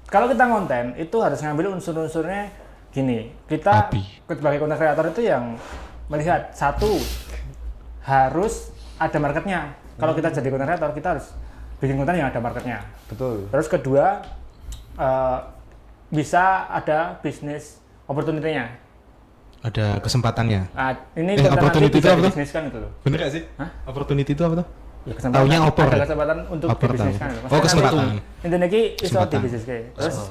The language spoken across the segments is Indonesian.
kalau kita konten itu harus ngambil unsur-unsurnya gini. Kita sebagai content creator itu yang melihat satu harus ada marketnya. Kalau kita jadi content creator kita harus bikin konten yang ada marketnya. Betul. Terus kedua bisa ada bisnis opportunity-nya. Ada kesempatannya. Nah, ini opportunity itu apa tuh? Bisnis kan itu loh. Bener gak sih? Hah? Opportunity itu apa tuh? Ya, Taunya opor. Ada kesempatan untuk dibisniskan. Oh, kesempatan. Intinya ini iso dibisniskan. Terus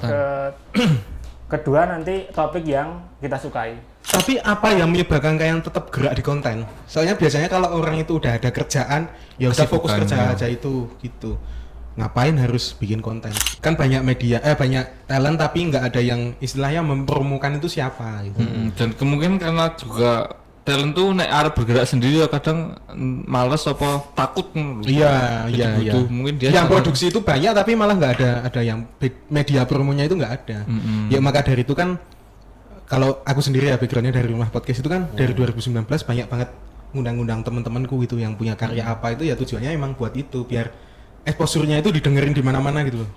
kedua nanti topik yang kita sukai. Tapi apa yang menyebabkan kalian tetap gerak di konten? Soalnya biasanya kalau orang itu udah ada kerjaan, ya udah fokus kerja aja itu gitu. Ngapain harus bikin konten? Kan banyak media, banyak talent tapi nggak ada yang istilahnya mempromokan itu siapa gitu. Dan kemungkinan karena juga talent tuh naik arah bergerak sendiri ya kadang males apa takut. Iya. Mungkin dia yang produksi itu banyak tapi malah nggak ada yang media promonya itu nggak ada. Ya maka dari itu kan kalau aku sendiri ya backgroundnya dari Rumah Podcast itu kan dari 2019 banyak banget ngundang-ngundang teman-temanku gitu yang punya karya apa itu ya tujuannya emang buat itu biar exposure-nya itu didengerin di mana-mana gitu loh.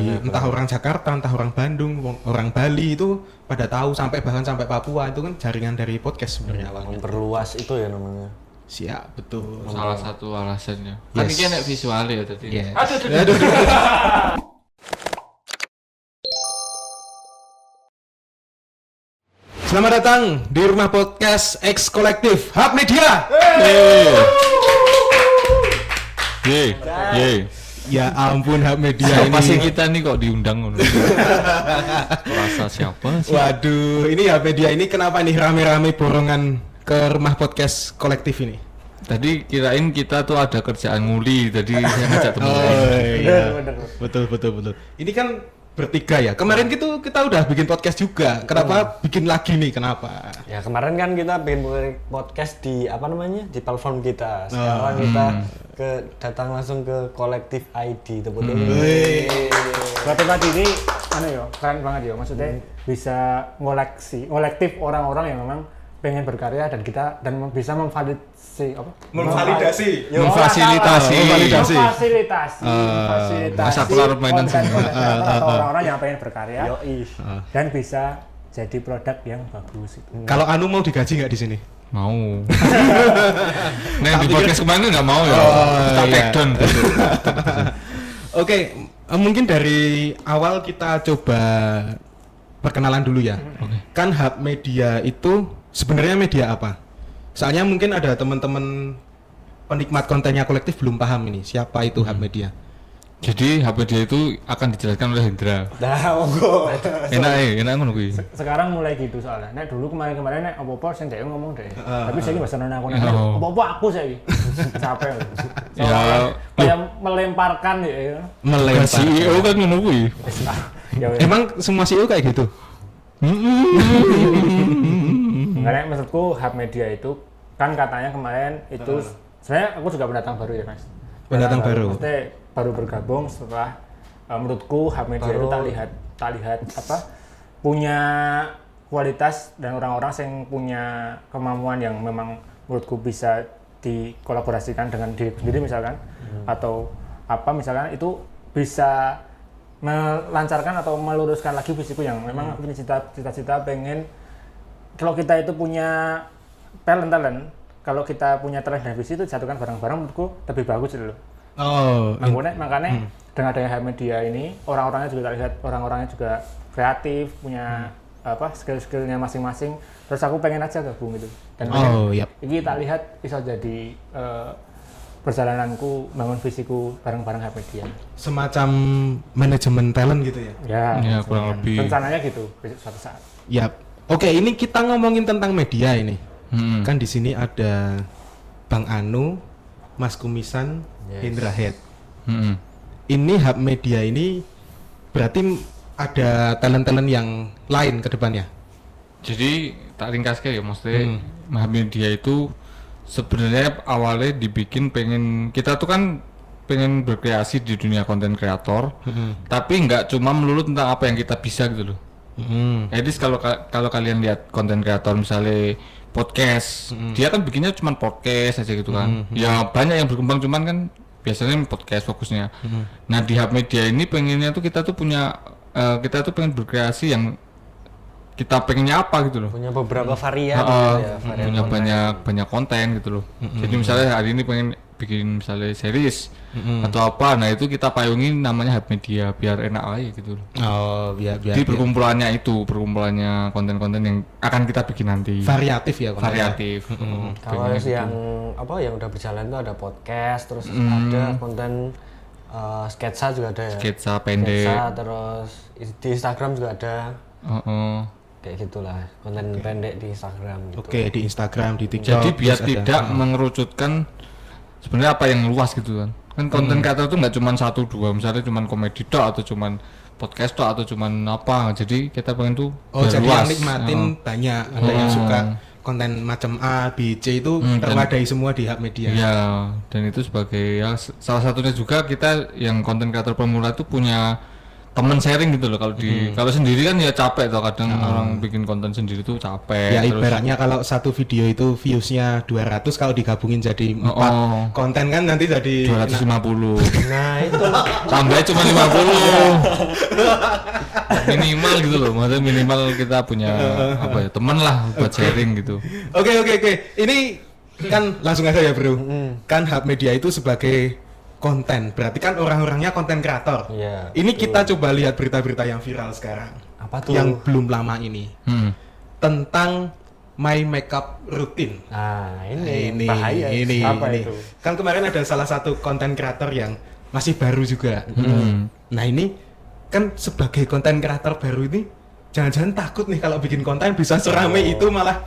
Entah orang Jakarta, entah orang Bandung, orang Bali itu pada tahu bahkan sampai Papua itu kan jaringan dari podcast sebenarnya awalnya. Memperluas itu ya namanya. Siap, betul. Salah satu alasannya. Kan ini enak visual ya tadi. Yes. Aduh. Selamat datang di Rumah Podcast X Kolektif Hub Media. Ye. Ya ampun Hub Media Siapa ini. sih kita nih kok diundang ngono? Rasa siapa sih? Waduh, ini Hub Media ini kenapa nih rame-rame borongan ke Rumah Podcast Kolektif ini? Tadi kirain kita tuh ada kerjaan nguli, tadi saya ngajak temen. Iya. Betul. Ini kan bertiga ya. Kemarin kita udah bikin podcast juga. Kenapa bikin lagi nih? Kenapa? Ya kemarin kan kita bikin podcast di apa namanya di platform kita. Sekarang kita datang langsung ke Kolektif ID itu betul. Kolektif ini keren banget ya. Maksudnya bisa ngolektif orang-orang yang memang pengen berkarya dan bisa memfasilitasi masa keluar mainan atau orang-orang yang pengen berkarya dan bisa jadi produk yang bagus itu. Kalau Anu mau digaji nggak di sini? Mau. Nah di podcast kemarin nggak mau ya. Kita take down. Oke, mungkin dari awal kita coba perkenalan dulu ya. Kan Hub Media itu sebenarnya media apa? Soalnya mungkin ada teman-teman penikmat kontennya kolektif belum paham ini siapa itu Hub Media. Jadi Hub Media itu akan dijelaskan oleh Hendra. Nah, monggo. Enak ngono kuwi. Sekarang mulai gitu soalnya. Nek dulu kemarin nek opo-opo sing dhek ngomong deh. Tapi saya bahasa aku nek opo-opo aku saya capek. Ya kayak melemparkan ya. Melempar. CEO kan ngono kuwi. Emang semua CEO kayak gitu? Karena maksudku Hub Media itu kan katanya kemarin itu sebenarnya aku juga pendatang baru ya Mas. Pendatang baru. Maksudnya baru bergabung setelah menurutku Hub Media itu tak lihat apa punya kualitas dan orang-orang yang punya kemampuan yang memang menurutku bisa dikolaborasikan dengan diri sendiri misalkan atau apa misalkan itu bisa melancarkan atau meluruskan lagi visiku yang memang aku punya cita-cita pengen kalau kita itu punya talent kalau kita punya talent dan visi itu disatukan bareng-bareng menurutku lebih bagus gitu loh. Makanya dengan adanya Hub Media ini orang-orangnya juga terlihat orang-orangnya juga kreatif punya skill-skillnya masing-masing terus aku pengen aja gabung gitu dan ini tak lihat bisa jadi perjalananku bangun visiku bareng-bareng Hub Media semacam manajemen talent gitu ya? Ya kurang lebih rencananya gitu suatu saat. Yap. Oke, ini kita ngomongin tentang media ini. Kan di sini ada Bang Anu, Mas Kumisan, Hendra Head. Ini Hub Media ini berarti ada talent-talent yang lain ke depannya. Jadi tak ringkaskan ya maksudnya Hub Media itu sebenarnya awalnya dibikin kita tuh kan pengen berkreasi di dunia konten kreator, tapi nggak cuma melulu tentang apa yang kita bisa gitu loh. Jadi kalau kalian lihat konten kreator misalnya podcast, dia kan bikinnya cuma podcast aja gitu kan. Ya banyak yang berkembang cuman kan biasanya podcast fokusnya. Nah di Hub Media ini pengennya tuh kita tuh punya kita tuh pengen berkreasi yang kita pengennya apa gitu loh. Punya beberapa varian varian Punya konten. banyak konten gitu loh. Jadi misalnya hari ini pengen bikin misalnya series atau apa, nah itu kita payungin namanya Hub Media biar enak aja gitu loh. Oh, biar Jadi perkumpulannya konten-konten yang akan kita bikin nanti. variatif ya kontennya. Variatif. Kalau Pengennya yang yang udah berjalan tuh ada podcast, terus ada konten sketsa juga ada ya. sketsa pendek. Sketsa, terus di Instagram juga ada. Kayak gitulah, konten pendek di Instagram gitu. Oke, di Instagram, di TikTok. Jadi biar terus ada- tidak mengerucutkan sebenarnya apa yang luas gitu kan. Kan konten kreator itu nggak cuma 1-2, misalnya cuma komedi tok atau cuma podcast tok atau cuma apa. Jadi kita pengen tuh Oh, biar jadi luas. yang nikmatin banyak. Ada yang suka konten macam A, B, C itu terwadai semua di Hub Media. Iya, dan itu sebagai ya salah satunya juga kita yang konten kreator pemula itu punya teman sharing gitu loh. Kalau sendiri kan ya capek tuh kadang orang bikin konten sendiri tuh capek. Ya terus- ibaratnya kalau satu video itu viewsnya 200, kalau digabungin jadi 4 konten kan nanti jadi 250. Nah, itu Tambahnya cuma 50. Minimal gitu loh. Maksudnya minimal kita punya apa ya, teman lah buat sharing gitu. Oke. Ini kan langsung aja ya, Bro. Kan Hub Media itu sebagai konten, berarti kan orang-orangnya konten kreator. Iya, Ini kita coba lihat berita-berita yang viral sekarang. apa tuh? Yang belum lama ini. Hmm. Tentang my makeup routine. Nah, ini bahaya. ini. Apa itu? Kan kemarin ada salah satu konten kreator yang masih baru juga. Nah, ini kan sebagai konten kreator baru ini jangan-jangan takut nih kalau bikin konten bisa serame itu, malah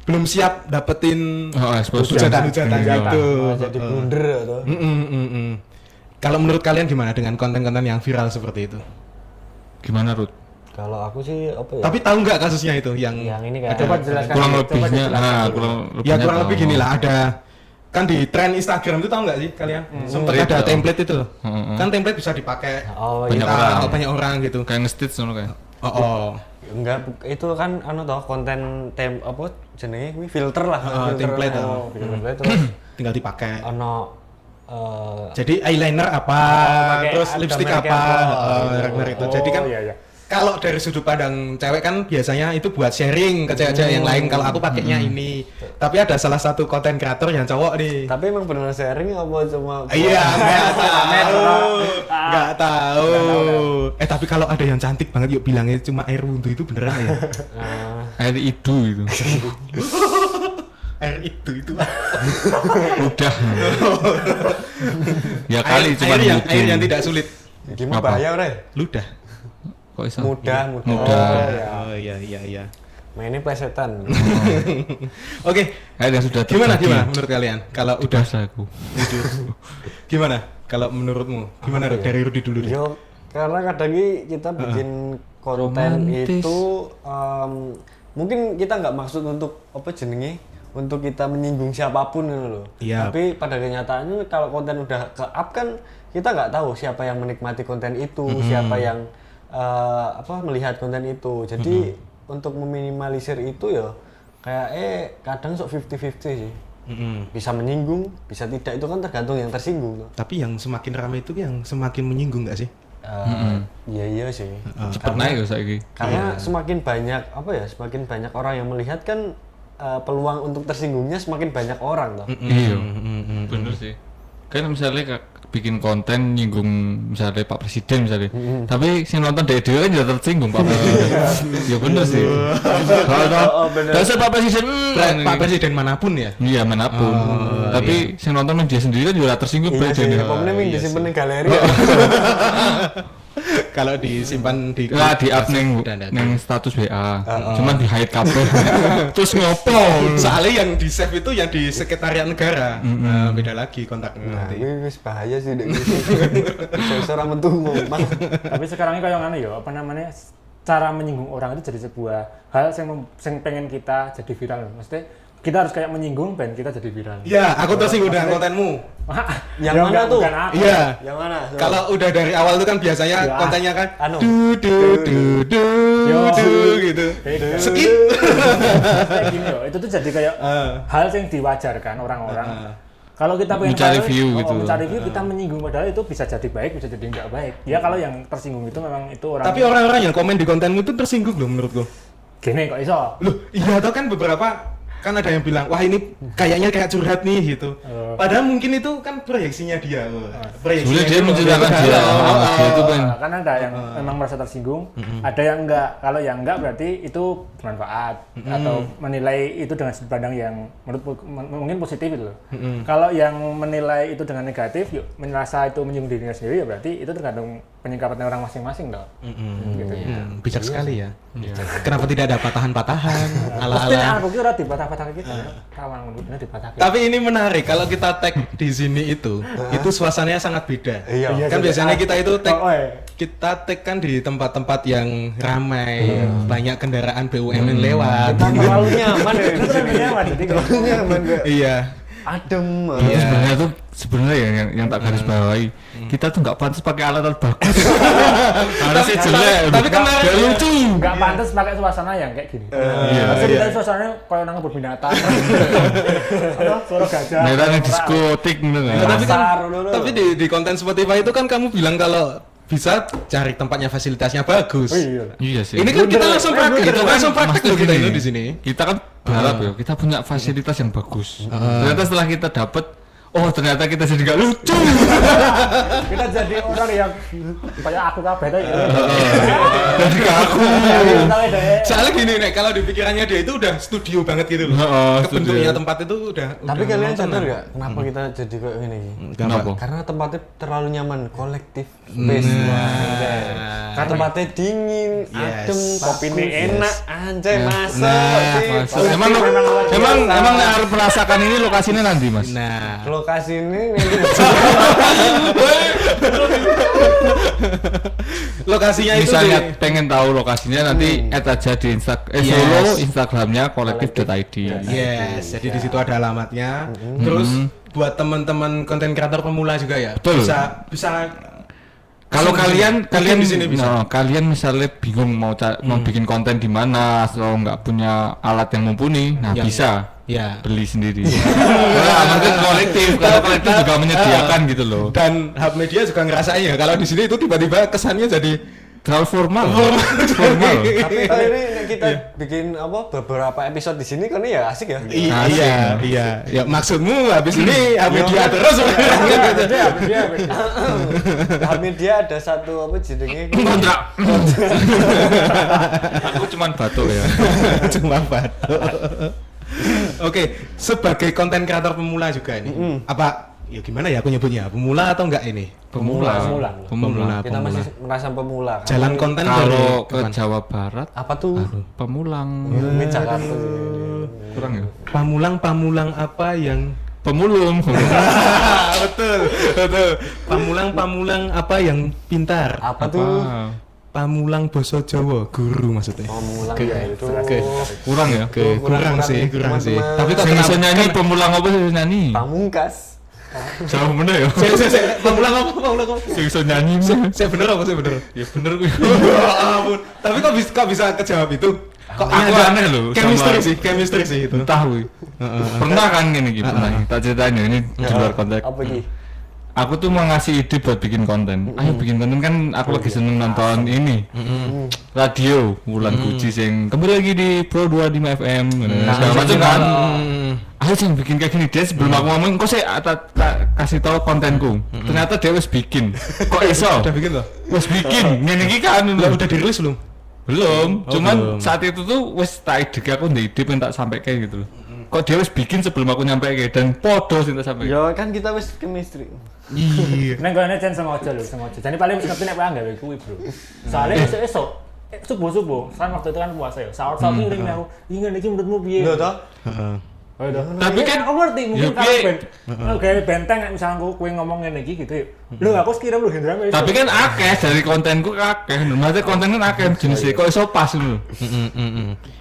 belum siap dapetin Expose hujatan-hujatan Iya. gitu. Jadi blunder atau Kalau menurut kalian gimana dengan konten-konten yang viral seperti itu? Gimana Ruth? kalau aku sih apa ya? Tapi tahu nggak kasusnya itu yang Yang ini kan Coba jelaskan. Kurang Coba lebihnya, dijelaskan dulu. kurang ya kurang tahu. lebih gini lah, ada kan di tren Instagram itu tahu nggak sih kalian? Sempat Template ada tahu. template itu loh. Mm-mm. Kan template bisa dipakai Oh, Banyak iya. orang. banyak orang gitu. Kayak nge-stitch ngono kayak. Oh. Enggak, itu kan toh konten apa jenenge kuwi filter lah, template, bikin template terus Tinggal dipakai. Jadi eyeliner apa, pakai terus ada lipstick merek apa, apa. merek itu. Jadi kan iya. kalau dari sudut pandang cewek kan biasanya itu buat sharing ke cewek-cewek yang lain. Kalau aku pakainya ini. Tapi ada salah satu konten kreator yang cowok nih. tapi emang beneran sharing apa cuma Iya, nggak tahu. Tapi kalau ada yang cantik banget, yuk bilangnya cuma air wudhu itu beneran ya? Air itu itu. Air itu. Udah. Ya kali cuma air yang tidak sulit. gimana Apa? bahaya ora? Ludah. Kok bisa? Mudah. Oh iya. Mainnya plesetan. Oke, Air yang sudah gimana terjadi. menurut kalian? Kalau udah Udah aku. gimana? Kalau menurutmu gimana Rud? Dari Rudi dulu deh. Yo, karena kadang kita bikin konten Romantis. itu mungkin kita nggak maksud untuk apa jenenge untuk kita menyinggung siapapun gitu loh. Iya. Tapi pada kenyataannya kalau konten udah ke up kan kita nggak tahu siapa yang menikmati konten itu, siapa yang melihat konten itu. Jadi untuk meminimalisir itu ya kayak kadang sok 50-50 sih. Bisa menyinggung, bisa tidak, itu kan tergantung yang tersinggung tuh. Tapi yang semakin ramai itu yang semakin menyinggung nggak sih? Iya sih. Cepet naik ya saiki. Karena semakin banyak orang yang melihat kan peluang untuk tersinggungnya semakin banyak orang toh. Iya. Bener sih. Kan misalnya bikin konten nyinggung misalnya Pak Presiden misalnya. Tapi sing nonton dhewe kan juga tersinggung Pak Presiden. Ya bener sih. Kalau dasar Pak Presiden Pak Presiden manapun ya. iya manapun. Tapi sing nonton media sendiri kan juga tersinggung Iya sih, Presiden. apa meneh disimpen ning galeri. Kalau disimpan di Di up neng status WA. Cuman di hide kabeh. Terus ngopo? Soalnya yang di save itu yang di sekretariat negara. Nah, beda lagi kontaknya Nah, nanti. ini wis bahaya sih dek. Seorang mentu ngomong. Tapi sekarang ini kayak ngene ya, apa namanya? Cara menyinggung orang itu jadi sebuah hal yang pengen kita jadi viral. Maksudnya kita harus kayak menyinggung dan kita jadi viral. Ya, aku tersinggung dengan kontenmu. Yang Ya, mana enggak, tuh? bukan aku. Iya. Yang mana? Kalau udah dari awal tuh kan biasanya Ya. kontennya kan Anu. Yo. gitu. Beda. Skip. Kayak gini loh, itu tuh jadi kayak hal yang diwajarkan orang-orang. Kalau kita pengen Mencari viral, view gitu. mencari view kita menyinggung padahal itu bisa jadi baik, bisa jadi nggak baik. Ya kalau yang tersinggung itu memang itu orang. Tapi orang-orang yang komen di kontenmu itu tersinggung loh menurutku. Gini kok iso. Loh, iya atau kan beberapa kan ada yang bilang, wah ini kayaknya kayak curhat nih gitu. Padahal mungkin itu kan proyeksinya dia. Sebenarnya dia menceritakan dia. Dia itu kan. Kan ada yang memang merasa tersinggung, ada yang enggak. Kalau yang enggak berarti itu bermanfaat atau menilai itu dengan sudut pandang yang menurut mungkin positif itu loh. Kalau yang menilai itu dengan negatif, yuk merasa itu menyinggung dirinya sendiri ya berarti itu tergantung penyikapan orang masing-masing dong. Gitu. Bijak sekali ya. Kenapa tidak ada patahan-patahan Pasti ala-ala? aku kira dipatah-patah gitu ya. Kawan ini dipatah. Tapi ini menarik kalau kita tag di sini itu suasananya sangat beda. Iya. Kan biasanya kita itu tag Oh, kita tag kan di tempat-tempat yang ramai, banyak kendaraan BUMN lewat. Kita terlalu nyaman ya. itu kan nyaman jadi kalau Nyaman gak? Iya. Adem. Sebenarnya ya yang tak garis bawahi, kita tuh nggak pantas pakai alat bagus. Harusnya jelek. Tapi kemarin nggak lucu. nggak pantas pakai suasana yang kayak gini. Harusnya kita suasananya kayak nang kebun binatang. Ada suara gajah. Nah, diskotik gitu kan. Tapi kan, Pasar, dulu. tapi di konten Spotify itu kan kamu bilang kalau bisa cari tempatnya fasilitasnya bagus. Oh iya. Iya sih. Ini kan kita langsung praktek, Kita kan langsung praktek maksudnya loh kita gini, itu di sini. Kita kan berharap ya, kita punya fasilitas yang bagus. Ternyata setelah kita dapat, oh ternyata kita jadi gak lucu. Kita jadi orang yang kayak aku kabeh tadi. Jadi gak aku. Soalnya gini nek kalau di pikirannya dia itu udah studio banget gitu loh. Bentuknya tempat itu udah. Tapi udah kalian nonton sadar lah. gak kenapa kita jadi kayak gini? Kenapa? Karena tempatnya terlalu nyaman, kolektif space. Karena tempatnya dingin, Yes. adem, kopinya enak, anjay masuk. Masuk. Emang harus merasakan ini lokasinya nanti mas. Nah, Lokasi ini nanti lokasinya itu Misalnya di- pengen tahu lokasinya nanti add aja di Solo Instagramnya kolektif.id. Yes, jadi di situ ada alamatnya. Terus buat teman-teman konten kreator pemula juga ya. Betul. Bisa Kalau kalian di sini bisa. kalian misalnya bingung mau bikin konten di mana atau nggak punya alat yang mumpuni, nah Yang- bisa Ya. beli sendiri. Nah, mungkin kolektif, kalau kolektif juga menyediakan gitu loh. Dan Hub Media juga ngerasain ya kalau di sini itu tiba-tiba kesannya jadi Terlalu formal. Formal. Tapi kalau ini kita bikin apa beberapa episode di sini kan ya asik ya. iya. Ya maksudmu habis ini Hub Media terus. Media ada satu apa jenenge Kontrak. Aku cuman batuk ya. Cuma batuk. Oke, sebagai konten kreator pemula juga ini. Apa ya gimana ya aku nyebutnya? Pemula atau enggak ini? Pemula. kita masih merasa pemula. Kan? Jalan konten Kalau dari ke kapan? Jawa Barat Apa tuh? pemulang. Ini Jakarta sih. Kurang ya? Pamulang apa yang Pemulung. betul. Pamulang apa yang pintar? Apa tuh? Pamulang basa Jawa, guru maksudnya. Pemulang ya itu. Kurang ya? Kurang sih. teman-teman. Tapi kok Sing kenapa? iso nyanyi pemulang apa sih nyanyi? Pamungkas. Jauh bener ya? Pamulang apa? Sing iso nyanyi. Saya bener apa saya bener? Ya bener kuwi. Ampun. Tapi kok bisa kejawab itu? Kok Aku ada aneh loh chemistry sih itu. Entah kuwi. Pernah kan gini pernah. Tak ceritain ya ini di luar konteks. Apa iki? Aku tuh mau ngasih ide buat bikin konten. Ayo bikin konten kan aku lagi seneng nonton ini. Radio Wulan Guci sing kembali lagi di Pro 25 FM. Segala macam kan. Ayo sing bikin kayak gini deh sebelum aku ngomong kok saya tak kasih tahu kontenku. Ternyata dia wis bikin. Kok iso? Udah bikin loh. Wis bikin. Ngene iki kan Udah dirilis belum? belum. Cuman belum. saat itu tuh wis tak ide aku ndek ide pengen tak sampaikan gitu loh. Kok dia wis bikin sebelum aku nyampe dan podo sing tak sampaikan. Ya kan kita wis chemistry. Iya. Neng gone jan sengaja lho, sengaja. Jadi paling wis ngerti nek kowe gawe kuwi, Bro. Soale esuk-esuk subuh-subuh, kan waktu itu kan puasa ya. Sahur-sahur ngiring aku. Ingin iki menurutmu piye? Lho toh? Heeh. Oh, iya. Tapi kan- aku ngerti mungkin Ya, kalau piye? gawe benteng nek misalnya kowe ngomong ngene iki gitu ya. Lho aku sekira lu Hendra wis. Tapi kan akeh dari kontenku akeh. Maksudnya konten kan akeh jenisnya. Kok iso pas ngono.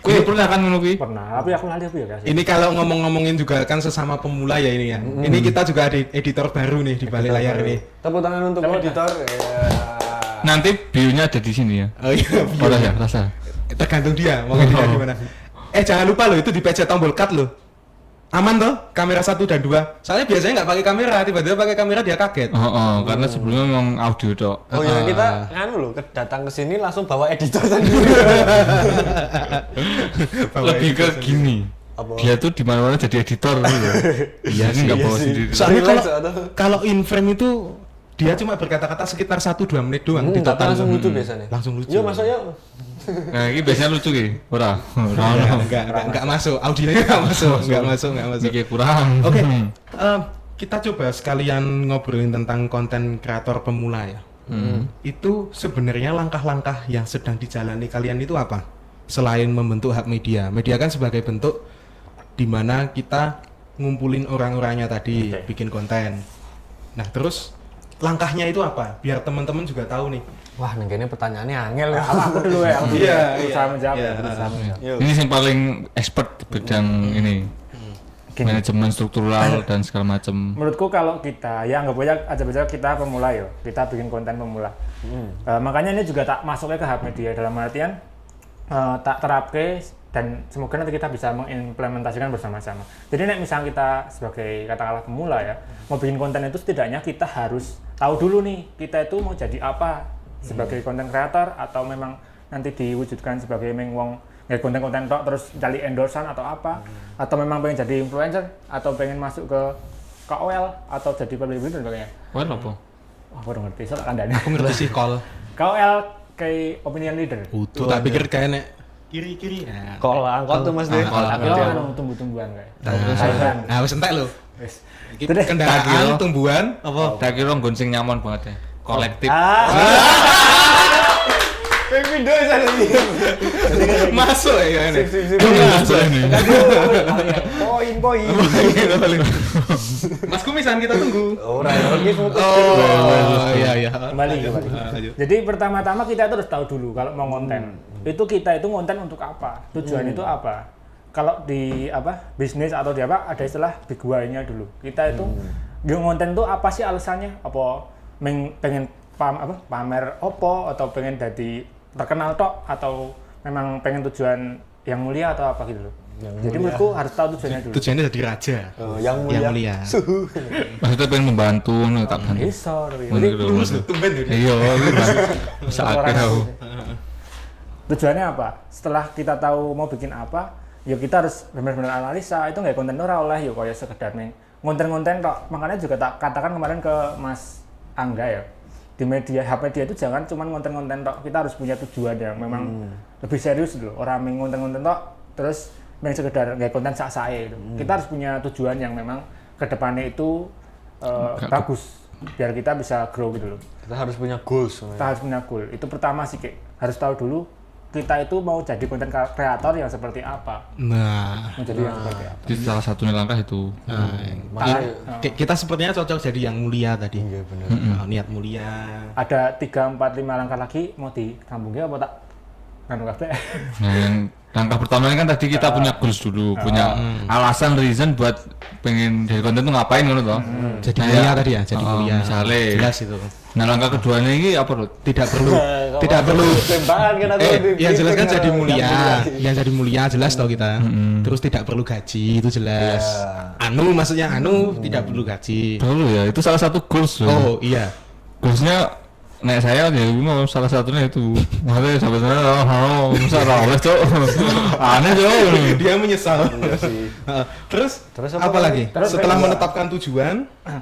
Kowe pernah kan ngono kuwi? pernah, tapi aku lali apa ya, Kas? Ini kalau ngomong-ngomongin juga kan sesama pemula ya ini ya. Ini kita juga ada editor baru nih di balik layar ini. Tepuk tangan untuk editor. Ya. Nanti bio-nya ada di sini ya. Oh iya. Ora ya, rasa. Tergantung dia mau ngeditnya gimana. Jangan lupa loh itu dipencet tombol cut loh. aman toh kamera 1 dan 2. Soalnya biasanya nggak pakai kamera, tiba-tiba pakai kamera dia kaget. Karena sebelumnya memang audio tok. Oh iya, kita datang ke sini langsung bawa editor sendiri. Lebih ke gini. Apa? Dia tuh di mana-mana jadi editor gitu. Iya sih, enggak bawa sendiri. Soalnya Relax, kalau in frame itu dia cuma berkata-kata sekitar 1-2 menit doang di tapi total. langsung lucu biasanya. Langsung lucu. Yuk masuk yuk. Nah, ini biasanya lucu ki. Ora. Enggak masuk. Audionya enggak masuk. Mikir kurang. Oke. Kita coba sekalian ngobrolin tentang konten kreator pemula ya. Itu sebenarnya langkah-langkah yang sedang dijalani kalian itu apa? Selain membentuk hub media. Media kan sebagai bentuk di mana kita ngumpulin orang-orangnya tadi, bikin konten. Nah, terus langkahnya itu apa? Biar teman-teman juga tahu nih. Wah, ini pertanyaannya angel ya. Aku dulu ya, aku Iya, berusaha menjawab. iya. Berusaha menjawab. Ini yang paling expert di bidang ini. Gini. Manajemen struktural dan segala macam. Menurutku kalau kita, ya anggap aja kita pemula yo, kita bikin konten pemula. Makanya ini juga tak masuknya ke hub media dalam artian tak terapke dan semoga nanti kita bisa mengimplementasikan bersama-sama. Jadi nek misalnya kita sebagai katakanlah pemula ya, mau bikin konten itu setidaknya kita harus tahu dulu nih, kita itu mau jadi apa sebagai konten kreator atau memang nanti diwujudkan sebagai wong ya konten-konten tok terus cari endorsean atau apa atau memang pengen jadi influencer atau pengen masuk ke KOL atau jadi public figure dan sebagainya. Well apa? Wah, aku udah ngerti soal kandangnya. Aku ngerti sih call. KOL kayak opinion leader. Tuh tak pikir kayak nek kiri-kiri. Nah, Kol angkot tuh Mas De. Tapi lo kan tumbuh-tumbuhan kayak. nah, wis entek lho. Wis. Iki Terus, kendaraan, tumbuhan, Apa? Tak kira gonceng nyaman banget ya. Kolektif. Kayak video sana nih. masuk ya ini. Masuk ini. Poin. Mas Kumisan kita tunggu. Ora ya, iki fokus. Iya. kembali. Jadi pertama-tama kita itu harus tahu dulu kalau mau konten. Itu kita itu konten untuk apa? Tujuan itu apa? Kalau di bisnis atau di ada istilah big why-nya dulu. Kita itu ngonten itu apa sih alasannya? Apa pengen pamer opo atau pengen jadi terkenal tok atau memang pengen tujuan yang mulia atau apa gitu loh. Jadi menurutku harus tahu tujuannya dulu. Tujuannya jadi raja. Yang mulia. Suhu. Maksudnya pengen membantu nih tak bantu. Bisa, tapi Lurus tumben tuh. Iya, bisa akeh aku. tujuannya apa? Setelah kita tahu mau bikin apa, ya kita harus benar-benar analisa. Itu nggak konten ora oleh ya kayak sekedar konten-konten tok. Makanya juga tak katakan kemarin ke Mas Angga ya. Di media, hub media itu jangan cuma konten-konten tok. Kita harus punya tujuan yang memang lebih serius dulu. Orang konten-konten tok terus yang sekedar nggak konten sak-sae gitu. Kita harus punya tujuan yang memang kedepannya itu bagus biar kita bisa grow gitu loh. Kita harus punya goals. Kita harus punya goal. Itu pertama sih harus tahu dulu kita itu mau jadi konten kreator yang seperti apa. Nah, Menjadi yang seperti apa. Jadi salah satunya langkah itu. kita sepertinya cocok jadi yang mulia tadi. Iya benar. Niat mulia. Ada 3, 4, 5 langkah lagi mau disambungnya apa tak? Kan kabeh. Nah, yang langkah pertamanya kan tadi kita punya goals dulu, punya alasan reason buat pengen dari konten tuh ngapain kan toh. Jadi mulia tadi ya, jadi mulia. Misalnya. Jelas itu. Nah, langkah keduanya ini apa, Rut? Tidak perlu tembakan kan aku. yang jelas kan jadi mulia. Yang jadi mulia jelas tau kita. Terus tidak perlu gaji itu jelas. Maksudnya tidak perlu gaji. Perlu ya, itu salah satu goals loh. Oh iya. Goalsnya nek saya ya mau salah satunya itu. Maksudnya sebenarnya misalnya oleh cok. Aneh cok. Dia menyesal. Terus apa lagi? Terus Setelah kedua. menetapkan tujuan,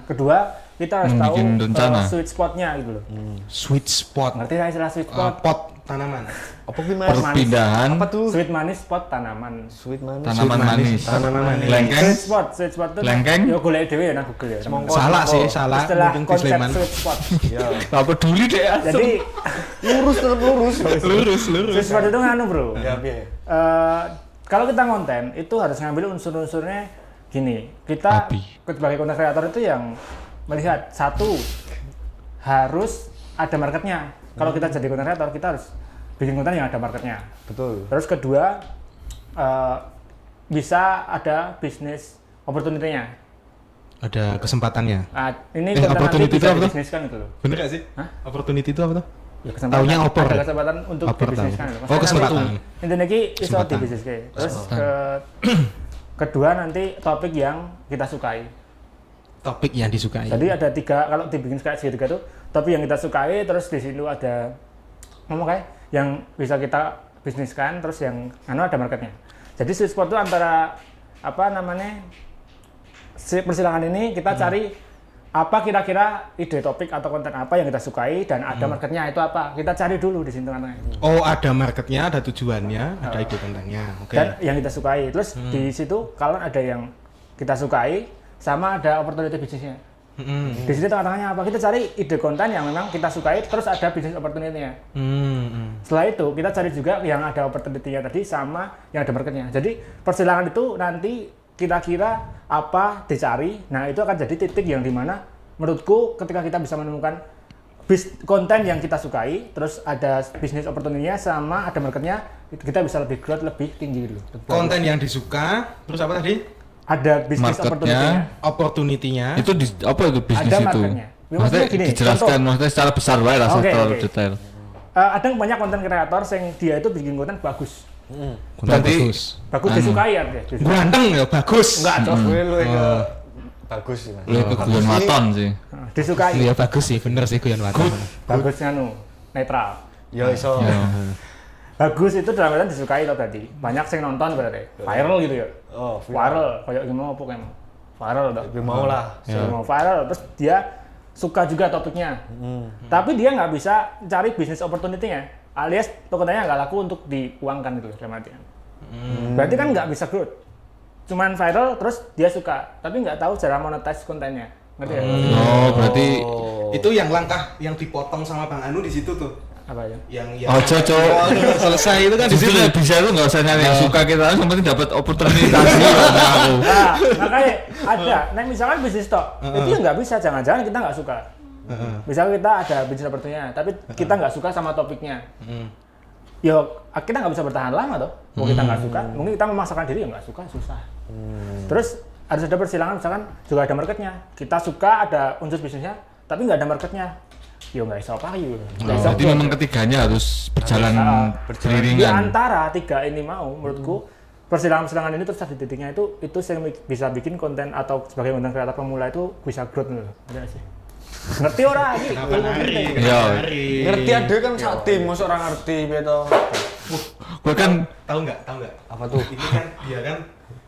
Kedua, kita harus tahu Bikin rencana. sweet spotnya gitu loh. sweet spot, Ngerti nggak istilah sweet spot? pot tanaman. Apa gimana? Perpindahan Apa tuh? Sweet manis spot tanaman. Sweet manis. tanaman manis. Tanaman manis. Lengkeng. Sweet spot tuh. Lengkeng. Yo golek dhewe ya nang Google ya. teman-teman. Salah sih, salah. Istilah Mungkin konsep Sleman. sweet spot. Gak peduli deh ya. Jadi Lurus tetap lurus. Lurus. sweet spot itu nganu bro. Ya piye? Kalau kita konten itu harus ngambil unsur-unsurnya gini. Kita Api. sebagai konten kreator itu yang melihat satu harus ada marketnya. Kalau kita jadi konten kreator kita harus bikin konten yang ada marketnya. Betul. Terus kedua bisa ada bisnis opportunity-nya. Ada kesempatannya. Ini Eh, konten nanti opportunity bisa itu apa tuh? dibisniskan gitu loh. Bener gak sih? Hah? Opportunity itu apa tuh? Ya, kesempatan, Taunya opor ada ya? kesempatan untuk Opor tahu. dibisniskan. Oh, kesempatan. Intinya ini iso Kesempatan. dibisniskan. Terus kedua nanti topik yang kita sukai. Topik yang disukai. Jadi ada 3, kalau dibikin kayak segitiga tuh topik yang kita sukai, terus di situ ada ngomong kayak yang bisa kita bisniskan, terus yang ada marketnya. Jadi sweet spot itu antara apa namanya persilangan ini kita cari apa kira-kira ide topik atau konten apa yang kita sukai dan ada marketnya itu apa, kita cari dulu di sini tengah-tengah. Oh, ada marketnya, ada tujuannya, ada ide kontennya. Oke. Dan yang kita sukai, terus di situ kalau ada yang kita sukai sama ada opportunity bisnisnya. Di sini tengah-tengahnya apa? Kita cari ide konten yang memang kita sukai, terus ada bisnis opportunity-nya. Setelah itu kita cari juga yang ada opportunity-nya tadi sama yang ada marketnya. Jadi persilangan itu nanti kira-kira apa dicari. Nah itu akan jadi titik yang dimana menurutku ketika kita bisa menemukan konten yang kita sukai, terus ada bisnis opportunity-nya sama ada marketnya, kita bisa lebih growth lebih tinggi dulu. Konten yang disuka, terus apa tadi? Ada bisnis Opportunity-nya. Itu apa itu bisnis ada itu? marketnya. Maksudnya Gini, dijelaskan, contoh. maksudnya secara besar wae lah, terlalu detail. Ada banyak konten kreator yang dia itu bikin konten bagus. Berarti Bagus disukai ya. ganteng ya, bagus. Enggak, Cok. Bagus sih mas. Lu keguyon waton sih. Disukai. Iya bagus sih, bener sih Guyon Waton. Bagus netral. Yo iso. Bagus itu dalam artian disukai loh tadi. Banyak yang nonton berarti. Viral gitu ya. Oh, Viral kayak gimana apa kayak viral dah. lebih mau lah. Mau viral terus dia suka juga topiknya. Tapi dia nggak bisa cari bisnis opportunity-nya. Alias kontennya nggak laku untuk diuangkan gitu dalam artian. Berarti kan nggak bisa growth. Cuman viral terus dia suka, tapi nggak tahu cara monetize kontennya. Ngerti ya? Oh, berarti Itu yang langkah yang dipotong sama Bang Anu di situ tuh. Apa ya? Yang oh cocok. selesai itu kan di Justru situ. bisa itu nggak usah nyari yang suka kita, yang penting dapat opportunity tadi. Aku. Nah, makanya ada. Nah, misalkan bisnis tok, itu ya nggak bisa. Jangan-jangan kita nggak suka. Misalnya kita ada bisnis opportunity-nya, tapi kita nggak suka sama topiknya. Ya, kita nggak bisa bertahan lama toh. Mau kita nggak suka, mungkin kita memaksakan diri ya nggak suka, susah. Terus harus ada persilangan, misalkan juga ada marketnya. Kita suka ada unsur bisnisnya, tapi nggak ada marketnya. Ya nggak bisa apa gitu. Jadi memang ketiganya harus berjalan Di beriringan. antara 3 ini mau, menurutku persilangan-persilangan ini terus di titiknya itu yang bisa bikin konten atau sebagai konten kreator pemula itu bisa growth loh. Ada sih. Ngerti orang ini? Kenapa nari? Iya. Ngerti ada kan sak tim, mosok ora ngerti beto. Gue kan Tahu nggak? Apa tuh? Ini kan dia kan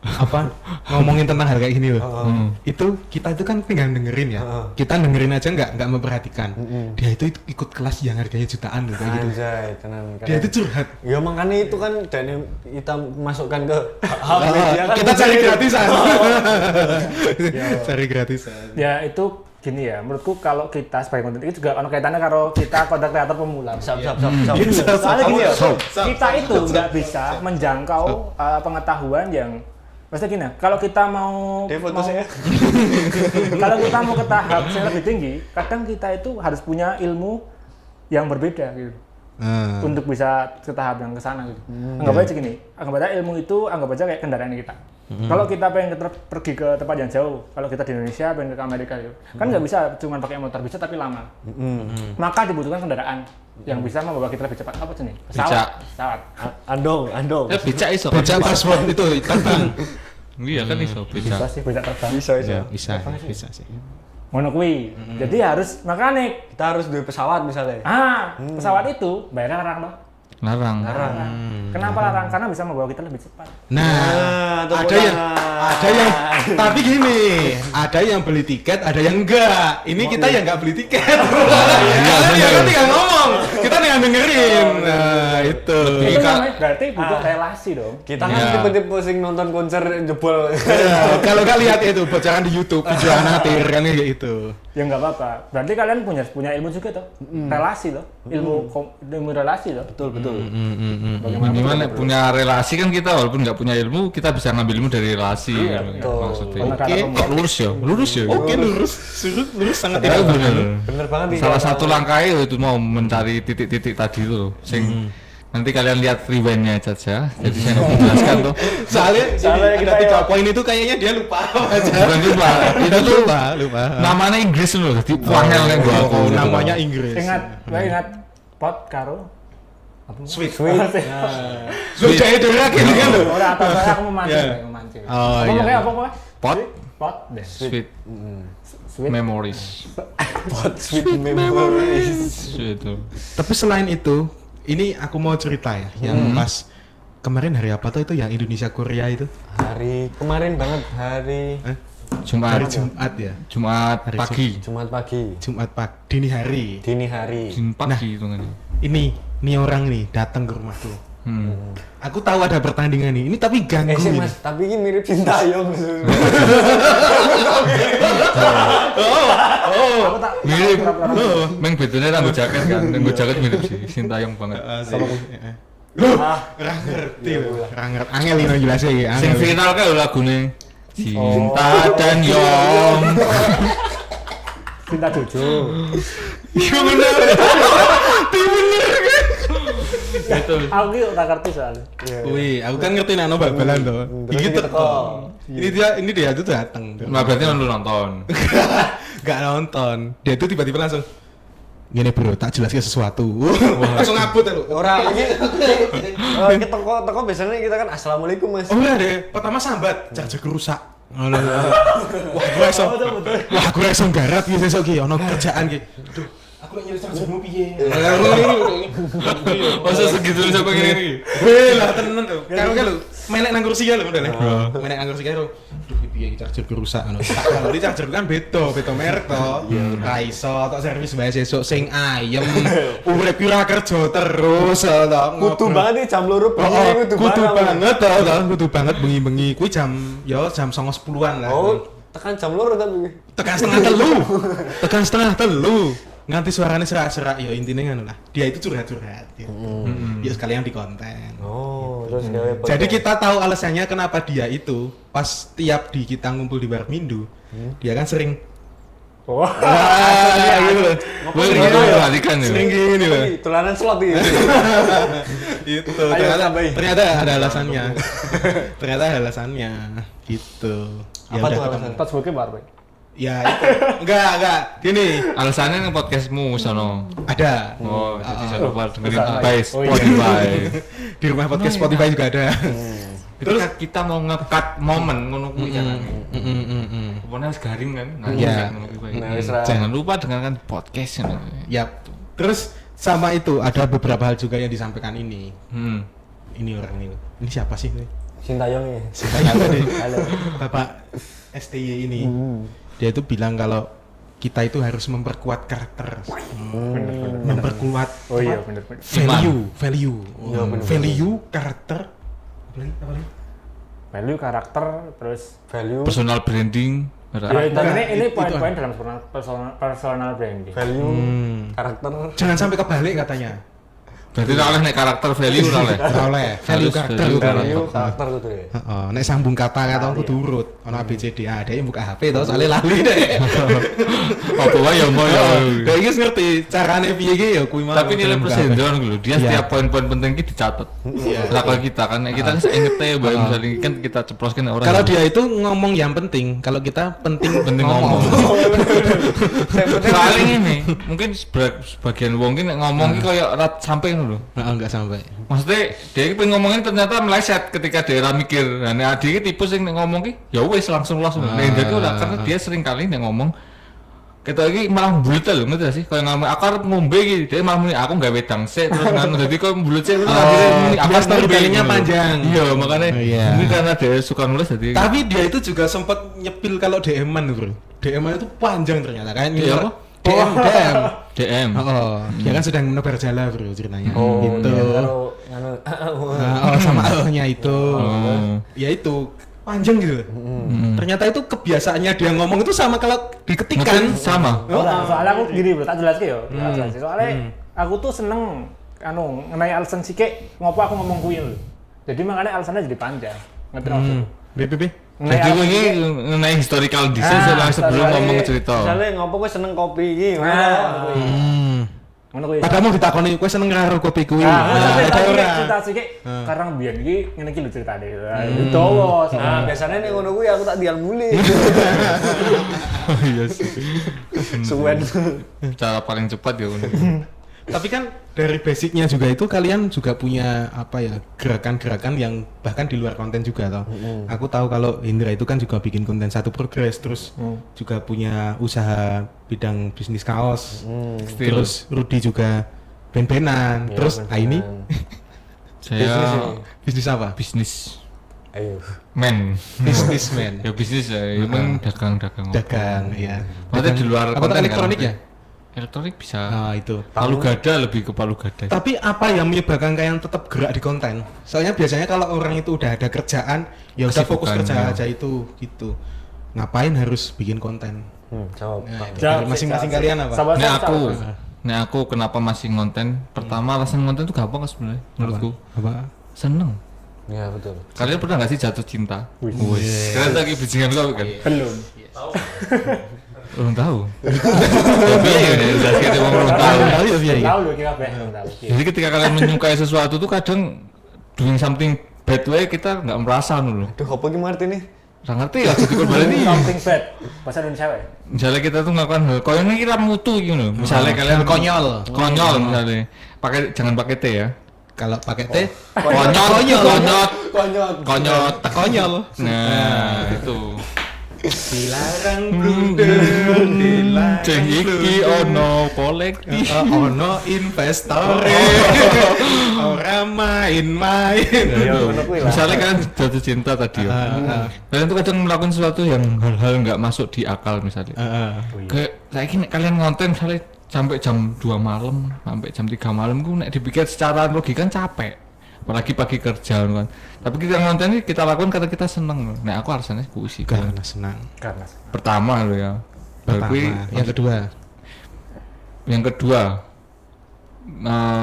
apa ngomongin tentang hal kayak gini loh. Itu kita itu kan tinggal dengerin ya. Kita dengerin aja nggak memperhatikan. Dia itu ikut kelas yang harganya jutaan loh kayak gitu. Anjay, tenan. Dia itu curhat. Ya makanya itu kan dan kita masukkan ke hub media kan. Kita cari gratisan. Cari gratisan. Ya itu gini ya, menurutku kalau kita sebagai konten itu juga ono kaitannya kalau kita konten kreator pemula. Sap. Soalnya gini ya, Sap. kita itu nggak bisa menjangkau pengetahuan yang maksudnya gini, kalau kita mau Foto mau- saya. kalau kita mau ke tahap yang lebih tinggi, kadang kita itu harus punya ilmu yang berbeda gitu. Untuk bisa ke tahap yang ke sana gitu. Anggap aja gini, anggap aja ilmu itu anggap aja kayak kendaraan kita. Kalau kita pengen pergi ke tempat yang jauh, kalau kita di Indonesia pengen ke Amerika gitu, kan nggak bisa cuma pakai motor, bisa tapi lama. Maka dibutuhkan kendaraan yang bisa membawa kita lebih cepat. Apa sih nih? Pesawat. Andong. ya becak iso. Baca password itu terbang. Iya kan iso Bisa becak. sih, bisa terbang. Bisa sih. Ngono kuwi. Jadi harus makanya Kita harus duwe pesawat misalnya. pesawat itu bayarnya larang loh. Larang. Kenapa larang? Karena bisa membawa kita lebih cepat. Nah, tepuk ada yang tangan. tapi gini, ada yang beli tiket, ada yang enggak. Ini kita yang enggak beli tiket. Iya, kan tinggal ngomong. Kita tinggal dengerin. Nah, itu. Itu namanya berarti butuh relasi dong. Kita kan tipe-tipe sing nonton konser jebol. Ya, kalau kalian lihat itu bocoran di YouTube video amatir kan kayak gitu. Ya nggak apa-apa. Berarti kalian punya ilmu juga tuh. Relasi loh. Ilmu relasi loh. Betul. Minimal nek punya relasi kan kita walaupun nggak punya ilmu kita bisa ngambil ilmu dari relasi. betul. Maksudnya. Oke. Kok lurus ya? Oke, lurus sangat Ya, tidak bener. Bener banget nih. Salah satu langkahnya itu mau mencari titik-titik tadi itu loh. Sing nanti kalian lihat rewind-nya saja. Jadi saya nggak menjelaskan tuh. Soalnya kita 3 poin itu kayaknya dia lupa aja. Bukan lupa. Itu tuh lupa. namanya Inggris loh. Jadi wangel kan gua aku. Oh, namanya Inggris. Ingat pot karo. Sweet. Sweet. Sudah itu lagi kan loh. Orang atau saya aku Ya. memancing. sih. Oh, Apa iya. pokoknya apa? Pot. Pot deh. Sweet Sweet. memories. Pot sweet memories. Sweet itu. Tapi selain itu, ini aku mau cerita ya, yang pas kemarin hari apa tuh itu yang Indonesia Korea itu? Hari kemarin banget hari Jumat. Hari Jumat ya. Jumat Hari pagi. Jumat pagi, Jumat pagi, dini hari. dini hari. Jumat pagi itu kan. Ini orang nih datang ke rumahku. Aku tahu ada pertandingan nih. Ini tapi ganggu. sih ini. Mas, tapi ini mirip Sintayong. Aku tak Mirip. Meng bedanya rambut jaket kan. Rambut jaket mirip sih. Sintayong banget. Ora ngerti lho. Ora ngerti. Angel ini jelasnya ya. Sing viral kan lagune Cinta dan Yong. Cinta Jojo. Iya bener. Itu. Aku ki ora ngerti soalnya. Wih, aku kan ngerti nano bal-balan tuh. Iki teko. Ini dia tuh datang. Nah, berarti lu nonton. Gak nonton. Dia tuh tiba-tiba langsung gini bro, tak jelaskan sesuatu. Langsung ngabut ya lu. Orang ini kita toko biasanya kita kan assalamualaikum Mas. Oh iya deh, pertama sambat, charger rusak. Wah, gue iso garap iki sesuk iki ono kerjaan iki. Duh, aku lagi nyari chargermu piye? Masa segitu bisa kok gini. Weh lah tenan tuh. Karo melek nang kursi ya lho modele. Melek nang kursi karo. Duh, piye iki charger rusak ngono. Tapi charger kan beda merek to. Ra iso tok servis bae sesuk sing ayem. Urip ora kerja terus to. Kudu banget nih jam 2 bengi Kudu banget to, kudu banget bengi-bengi. Kuwi jam 9:10-an lah. Oh, tekan jam 2 tapi. Tekan setengah telu. Nganti suaranya serak-serak ya intinya ngono lah. Dia itu curhat-curhat gitu. Ya sekalian di konten. Oh, terus gawe Jadi kita tahu alasannya kenapa dia itu pas tiap di kita ngumpul di Barmindu, dia kan sering Wah. gitu loh. Gue gitu perhatikan ya. Sering gini loh. Tulanan slot iki. Gitu. Ayo, tambahin. Ternyata ada alasannya. Ternyata ada alasannya. Gitu. Ya Apa udah tuh ketemu. alasannya? Pas bokep bar, Pak. Ya itu. Enggak. Gini, Alasannya nang podcastmu sono. ada. Oh, jadi saya lupa dengerin Bisa. by Oh, iya. Spotify. Di rumah podcast Spotify juga ada. Terus kita mau nge-cut momen ngono kuwi kan. Pokoknya harus garing kan. Nah, Iya. ngono kuwi. Nah, wis ra. Jangan lupa dengarkan podcast ngono. Yap. Terus sama itu ada beberapa hal juga yang disampaikan ini. Ini orang ini. Ini siapa sih? Sintayong ya. Saya tadi. Halo. Bapak STY ini. Dia itu bilang kalau kita itu harus memperkuat karakter. Memperkuat Oh iya, bener. value. Iya, bener. Value karakter. Apa lagi? Value karakter terus Value, Personal branding. ya, Bukan, ini itu poin-poin dalam personal branding. value, karakter. Jangan sampai kebalik katanya. Berarti ora oleh nek karakter value ora oleh. Ora oleh value Harus karakter. value Value, karakter gitu ya. Heeh, nek sambung kata kudu urut. Ono A B C D A, dia buka HP to soalnya lali deh. Apa wae ya mau ya. Dia iki ngerti carane piye iki ya kuwi mah. Tapi nilai persen doang dulu. Dia Iya. setiap poin-poin penting iki dicatat. Iya. Lah kalau kita kan nek kita kan ingete bae misalnya kan kita ceploskan orang. Kalau dia itu ngomong yang penting, kalau kita penting ngomong. Yang penting Paling ini mungkin sebagian wong ki nek ngomong ki koyo rat sampai ngono lho. Heeh, enggak sampai. Maksudnya dia ki pengen ngomongin ternyata meleset ketika dia ora mikir. Nah nek Adi ki tipe sing nek ngomong ki ya wis langsung. Nek Hendra ki ora karena dia sering kali nek ngomong kita iki malah mbulet lho ngerti gak sih? Kayak ngomong aku arep ngombe iki, dia malah muni aku gawe wedang sik terus ngono dadi kok mbulet sik terus akhirnya muni dia storytellingnya panjang. Iya, makanya Oh, iya. ini karena dia suka nulis jadi Tapi dia itu juga sempat nyepil kalau DM-an, Bro. DM-an itu panjang ternyata kan. Iya, apa? DM. DM. Oh, dia kan sedang menebar jala, Bro, ceritanya. Oh, gitu. iya, karo nganu. Sama Allah-nya itu. Oh. Ya itu panjang gitu. Ternyata itu kebiasaannya dia ngomong itu sama kalau diketikan. Mungkin sama. Soalnya aku gini bro, tak jelaske yo. Tak jelaske. Soalnya aku tuh seneng ngenai alasan sike ngopo aku ngomong kuwi lho. Jadi makanya alasannya jadi panjang. Ngerti maksudku? BPP. Jadi ini mengenai historical desain sebelum ngomong cerita. Misalnya ngopo kowe seneng kopi iki, Nah, ngono. ngono kuwi. Padahal mau ditakoni kowe seneng karo kopi kuwi. Nah, Ada ora. cerita sike karang biyen iki ngene iki lho ceritane. Dawa Nah, biasanya nek ngono kuwi aku tak dial mule. Iya sih. Suwen. Cara paling cepat ya. Tapi kan dari basicnya juga itu kalian juga punya apa ya gerakan-gerakan yang bahkan di luar konten juga toh. Aku tahu kalau Indra itu kan juga bikin konten Satu Progress, terus juga punya usaha bidang bisnis kaos. Terus Rudi juga ben-benan. Ya, Terus ben-benan. Aini Saya bisnis apa? bisnis Ayo. man. Businessman. Ya bisnis ya, emang dagang-dagang. Dagang, ya. Maksudnya di luar apa konten elektronik kan? ya? Elektronik bisa. Nah, itu. Palu gada lebih ke palu gada. Tapi apa yang menyebabkan kalian tetap gerak di konten? Soalnya biasanya kalau orang itu udah ada kerjaan, ya udah fokus Kesibukan, kerja ya. aja itu gitu. Ngapain harus bikin konten? Jawab. Nah, Pak. dari masing-masing kalian apa? Sabar, Nah sabar, aku, sabar. nah aku kenapa masih konten? Pertama alasan konten itu gampang kan sebenarnya menurutku. Apa? Seneng. Ya betul. Kalian pernah nggak sih jatuh cinta? Kalian lagi bijingan kau kan? Belum. Belum tahu. Tapi ya udah kita mau belum tahu. Tahu lu kira belum tahu. Jadi ketika kalian menyukai sesuatu tuh kadang doing something bad way kita nggak merasa dulu. Duh, apa gimana nih? Nggak ngerti ya jadi korban ini. Something bad. Bahasa Indonesia ya? Misalnya kita tuh melakukan hal konyol ini kita mutu gitu loh. Misalnya kalian konyol. konyol misalnya. Jangan pakai T ya. Kalau pakai T, Konyol. Konyol. konyol. Nah, itu. Dilarang blunder, dilarang Ceng iki ono kolektif. ono investor. Orang main-main. Misalnya kalian jatuh cinta tadi ya. Kalian tuh kadang melakukan sesuatu yang hal-hal nggak masuk di akal misalnya. Kayak saya ini kalian ngonten misalnya sampai jam 2 malam, sampai jam 3 malam gue nek dipikir secara logika kan capek. Apalagi pagi kerja kan. Tapi kita ngonten ini kita lakukan karena kita seneng. Nah aku alasannya puisi kan. Karena senang. Karena Pertama lo ya. Tapi Yang kedua,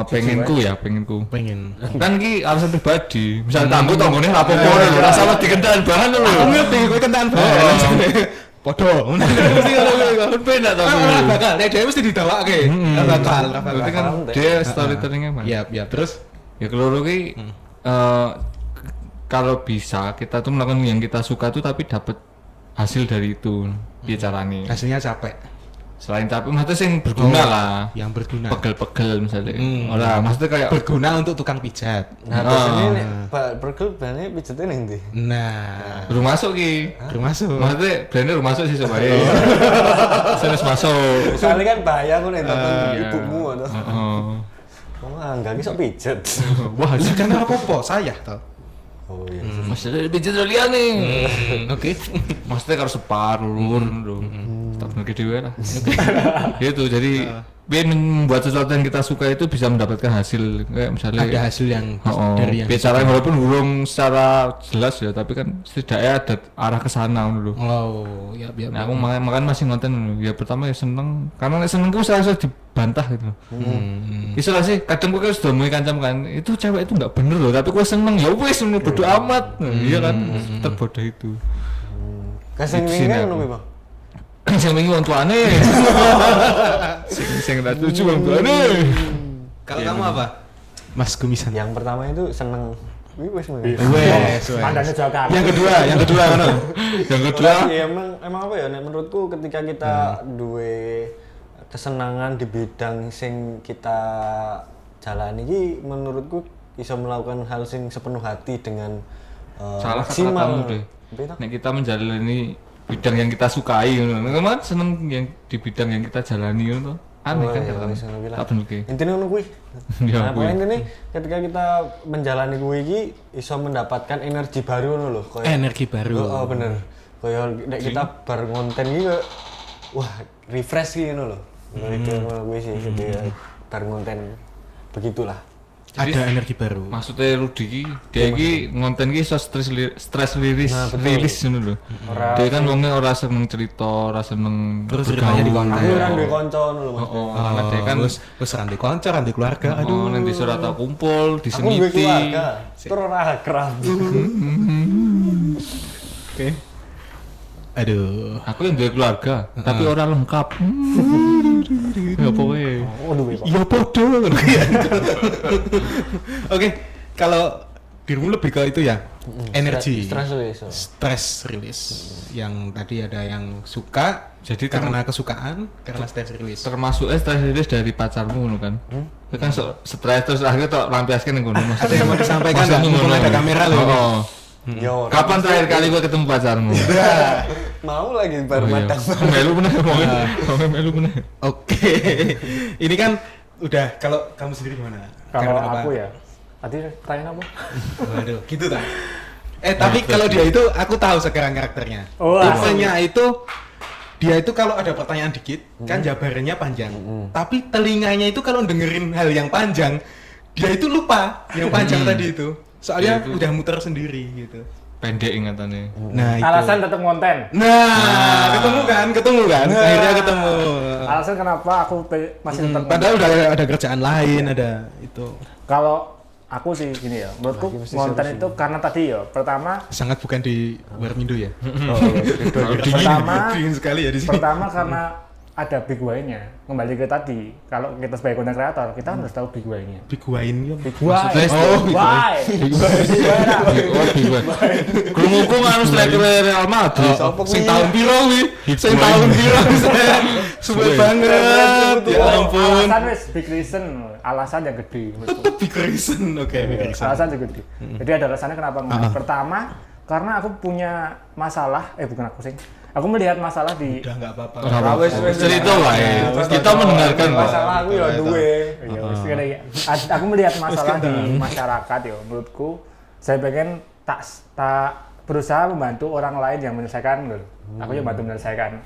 pengenku. pengen. Kan ki alasan pribadi. Misal tangguh tanggone apa-apa lho, rasa wedi kendaraan bahan lho. Aku ngerti, gue kentaan bahan. Podo. Mesti kalau Beda to. bakal, nek dia mesti didawake. Bakal. Berarti kan dia storytellingnya mah. Ya, terus Ya keloro ki kalau bisa kita tuh melakukan yang kita suka tuh tapi dapat hasil dari itu. Piye carane? hasilnya capek. Selain capek maksudnya sing berguna lah. Yang berguna. Pegel-pegel misalnya. Ora, maksudnya kayak Berguna untuk tukang pijat. Nah, biasanya nih Pak Berkel biasanya pijetnya nih ndi? Nah, belum masuk ki. termasuk. Maksudnya brandnya belum masuk sih sebenarnya. Terus masuk. Soalnya kan bahaya aku nih temen Iya. ibumu atau. Heeh. Oh, enggak bisa pijet. Wah, itu kan apa-apa saya toh. Oh iya. Maksudnya pijat lian nih. Oke. Maksudnya kalau separ ulur lho. Tak bener dhewe lah. Gitu jadi biar membuat sesuatu yang kita suka itu bisa mendapatkan hasil kayak misalnya Ada hasil yang oh, dari yang bicara walaupun belum secara jelas ya tapi kan setidaknya ada arah ke sana dulu. Oh, ya. Nah, aku makan masih ngonten dulu. Ya pertama ya seneng karena nek seneng ku saya dibantah gitu. Bisa lah sih kadang gue kan sudah mulai kancam kan itu cewek itu nggak bener loh tapi gue seneng ya wes bodo amat. Nah, iya kan terbodoh itu. Kasih Di sini kan aku. ngono Bang. Sing wingi wong tuane. Sing tak tuju wong tuane. Kalau kamu apa? Mas Gumisan. Yang pertama itu seneng. Wis Wes. Pandannya jauh ke atas. Yang kedua kan? Yang kedua ya emang apa ya nek menurutku ketika kita duwe kesenangan di bidang sing kita jalani iki menurutku bisa melakukan hal sing sepenuh hati dengan salah maksimal. kata-katamu deh. Beda. Nek kita menjalani bidang yang kita sukai ngono. Kan seneng yang di bidang yang kita jalani ngono. Aneh kan iya, kata. wis ngono bilang. Tak bener ki. Intinya ngono kuwi. Ya, Nah, kuwi. pokoknya intinya ketika kita menjalani kuwi iki iso mendapatkan energi baru ngono lho. Kayak Energi baru. Oh, bener. Kayak nek kita bar konten iki kayak, wah, refresh iki ngono lho. Itu ngono kuwi sih jadi bar konten begitulah. Ada energi baru. Maksudnya Rudi ki, dia ki ngonten ki iso stress rilis ngono lho. Dia kan wongnya ora seneng cerita, ora seneng Terus ceritanya di konten. Aku kan duwe kanca ngono lho, Mas. Oh, karena dia kan wis rantai konco, rantai keluarga. aduh nanti surat tak kumpul Aku duwe disemiti. keluarga. Terus ora akrab. Oke. Aduh. Aku yang duwe keluarga, tapi ora lengkap. Ya pokoknya. Oh, duwe kok. Ya podo. Oke, kalau dirimu lebih ke itu ya, energi, stress release. Yang tadi ada yang suka, Jadi karena kesukaan, karena stress release. termasuk stress release dari pacarmu ngono kan. Itu kan stres terus akhirnya tok lampiaskeun ngono Mas. Ada yang mau disampaikan Maksudnya nggak? Mumpung ngono. ada kamera loh. Oh. Yo, Kapan terakhir kali gua ketemu pacarmu? mau lagi baru matang. Melu bener ngomongin melu bener. Oke, ini kan udah. Kalau kamu sendiri gimana? Kalau Karena apa? aku ya, tadi tanya apa? Waduh, gitu tak? Tapi kalau dia itu aku tahu sekarang karakternya. Oh, Tipenya itu dia itu kalau ada pertanyaan dikit kan jabarannya panjang. Tapi telinganya itu kalau dengerin hal yang panjang, dia itu lupa yang panjang tadi itu. Soalnya udah muter sendiri gitu. Pendek ingatannya. Nah, itu. Alasan tetap konten. Nah, ketemu kan? Akhirnya ketemu. Alasan kenapa aku masih tetap Padahal udah ada kerjaan lain, ada itu. Kalau aku sih gini ya, menurutku konten itu karena tadi ya, pertama Sangat bukan di Warmindo ya. pertama Dingin sekali ya di sini. pertama karena ada big why-nya. Kembali ke tadi, kalau kita sebagai konten kreator, kita harus tahu big why-nya. Big wine ya. Big why. Big why. Krunguku anu striker Real Madrid. Sing tahun piro wi? Sing tahun piro? Suwe banget. Ya ampun. Alasan wes big reason, alasan yang gede. Tetep big reason. Oke, big reason. Alasan yang gede. Jadi ada alasannya kenapa ngomong. Pertama, karena aku punya masalah, bukan aku sih. Aku melihat masalah di Udah enggak apa-apa. Cerita lah ya. Kita mendengarkan lah. Masalah aku ya duwe. Ya, wis kira ya. Aku melihat masalah di masyarakat ya. Menurutku saya pengen tak berusaha membantu orang lain yang menyelesaikan gitu. Aku yang bantu menyelesaikan.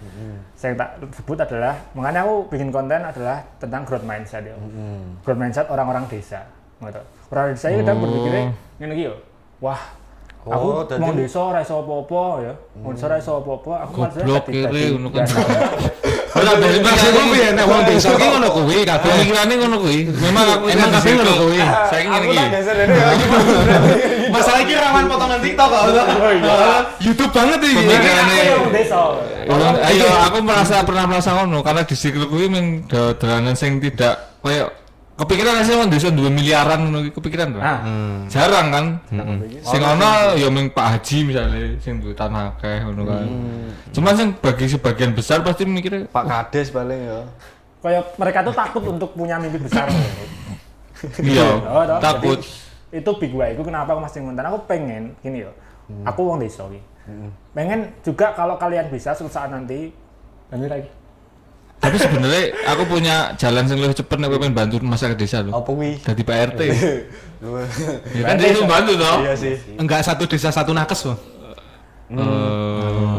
Saya tak sebut adalah makanya aku bikin konten adalah tentang growth mindset ya. Growth mindset orang-orang desa. Gitu. Orang desa itu kadang berpikirnya ngene iki yo. Wah, aku mau desa ora iso apa-apa ya. Mau desa ora iso apa-apa, aku Goblok kiri ngono kan. Ora dari maksudku piye nek wong desa ki ngono kuwi kabeh. Pemikirannya ngono kuwi. Memang aku Emang kabeh ngono kuwi. Saya ngene iki. Masalah iki rawan potongan TikTok kok. YouTube banget iki. Pemikirannya Aku desa. Ayo aku pernah merasa ngono karena di sikil kuwi mung dolanan sing tidak koyo kepikiran sih wong desa 2 miliaran ngono iki kepikiran to. Jarang kan. Sing ono ya mung Pak Haji misalnya sing duwe tanah akeh ngono kan. Cuman sing bagi sebagian besar pasti mikirnya Pak Kades paling ya. Kayak mereka tuh takut untuk punya mimpi besar. iya Oh, takut. Jadi, itu big why. Itu kenapa aku masih ngonten. Aku pengen gini yo. Aku wong desa iki. Pengen juga kalau kalian bisa suatu saat nanti lanjut lagi. Tapi sebenarnya aku punya jalan yang lebih cepet nek pengen bantu masyarakat desa lho. Apa kuwi? Dadi Pak RT. Ya kan dia itu bantu toh. Iya sih. Enggak satu desa satu nakes loh.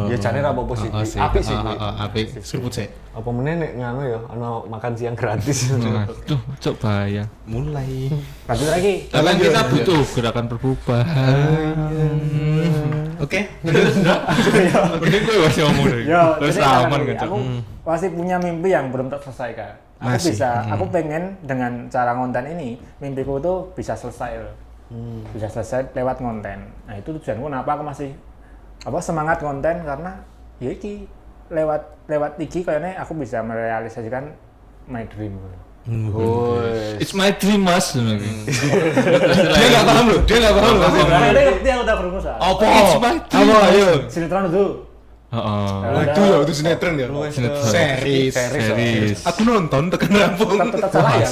Ya jane ra apa-apa sih. Apik sih kuwi. Apik. Seruput sih. Apa meneh nek nganu ya ana makan siang gratis. Tuh, cok bahaya. Mulai. Lanjut lagi. Karena kita butuh gerakan perubahan. Oke. Mending gue masih ngomong deh. Yo, Terus jadi aman kan, gitu. aku masih punya mimpi yang belum terselesaikan. Aku Masih. aku pengen dengan cara ngonten ini, mimpiku tuh bisa selesai loh. Bisa selesai lewat konten. Nah, itu tujuanku kenapa aku masih semangat konten karena ya iki lewat iki kayaknya aku bisa merealisasikan my dream. It's my dream mas. Dia nggak paham loh. Dia nggak paham loh. Karena dia ngerti aku udah berusaha. Apa? It's my dream. Apa? Ayo. Sinetron itu. Heeh. Itu ya, itu sinetron ya. Series. Series. Aku nonton tekan rampung. Tetap salah ya.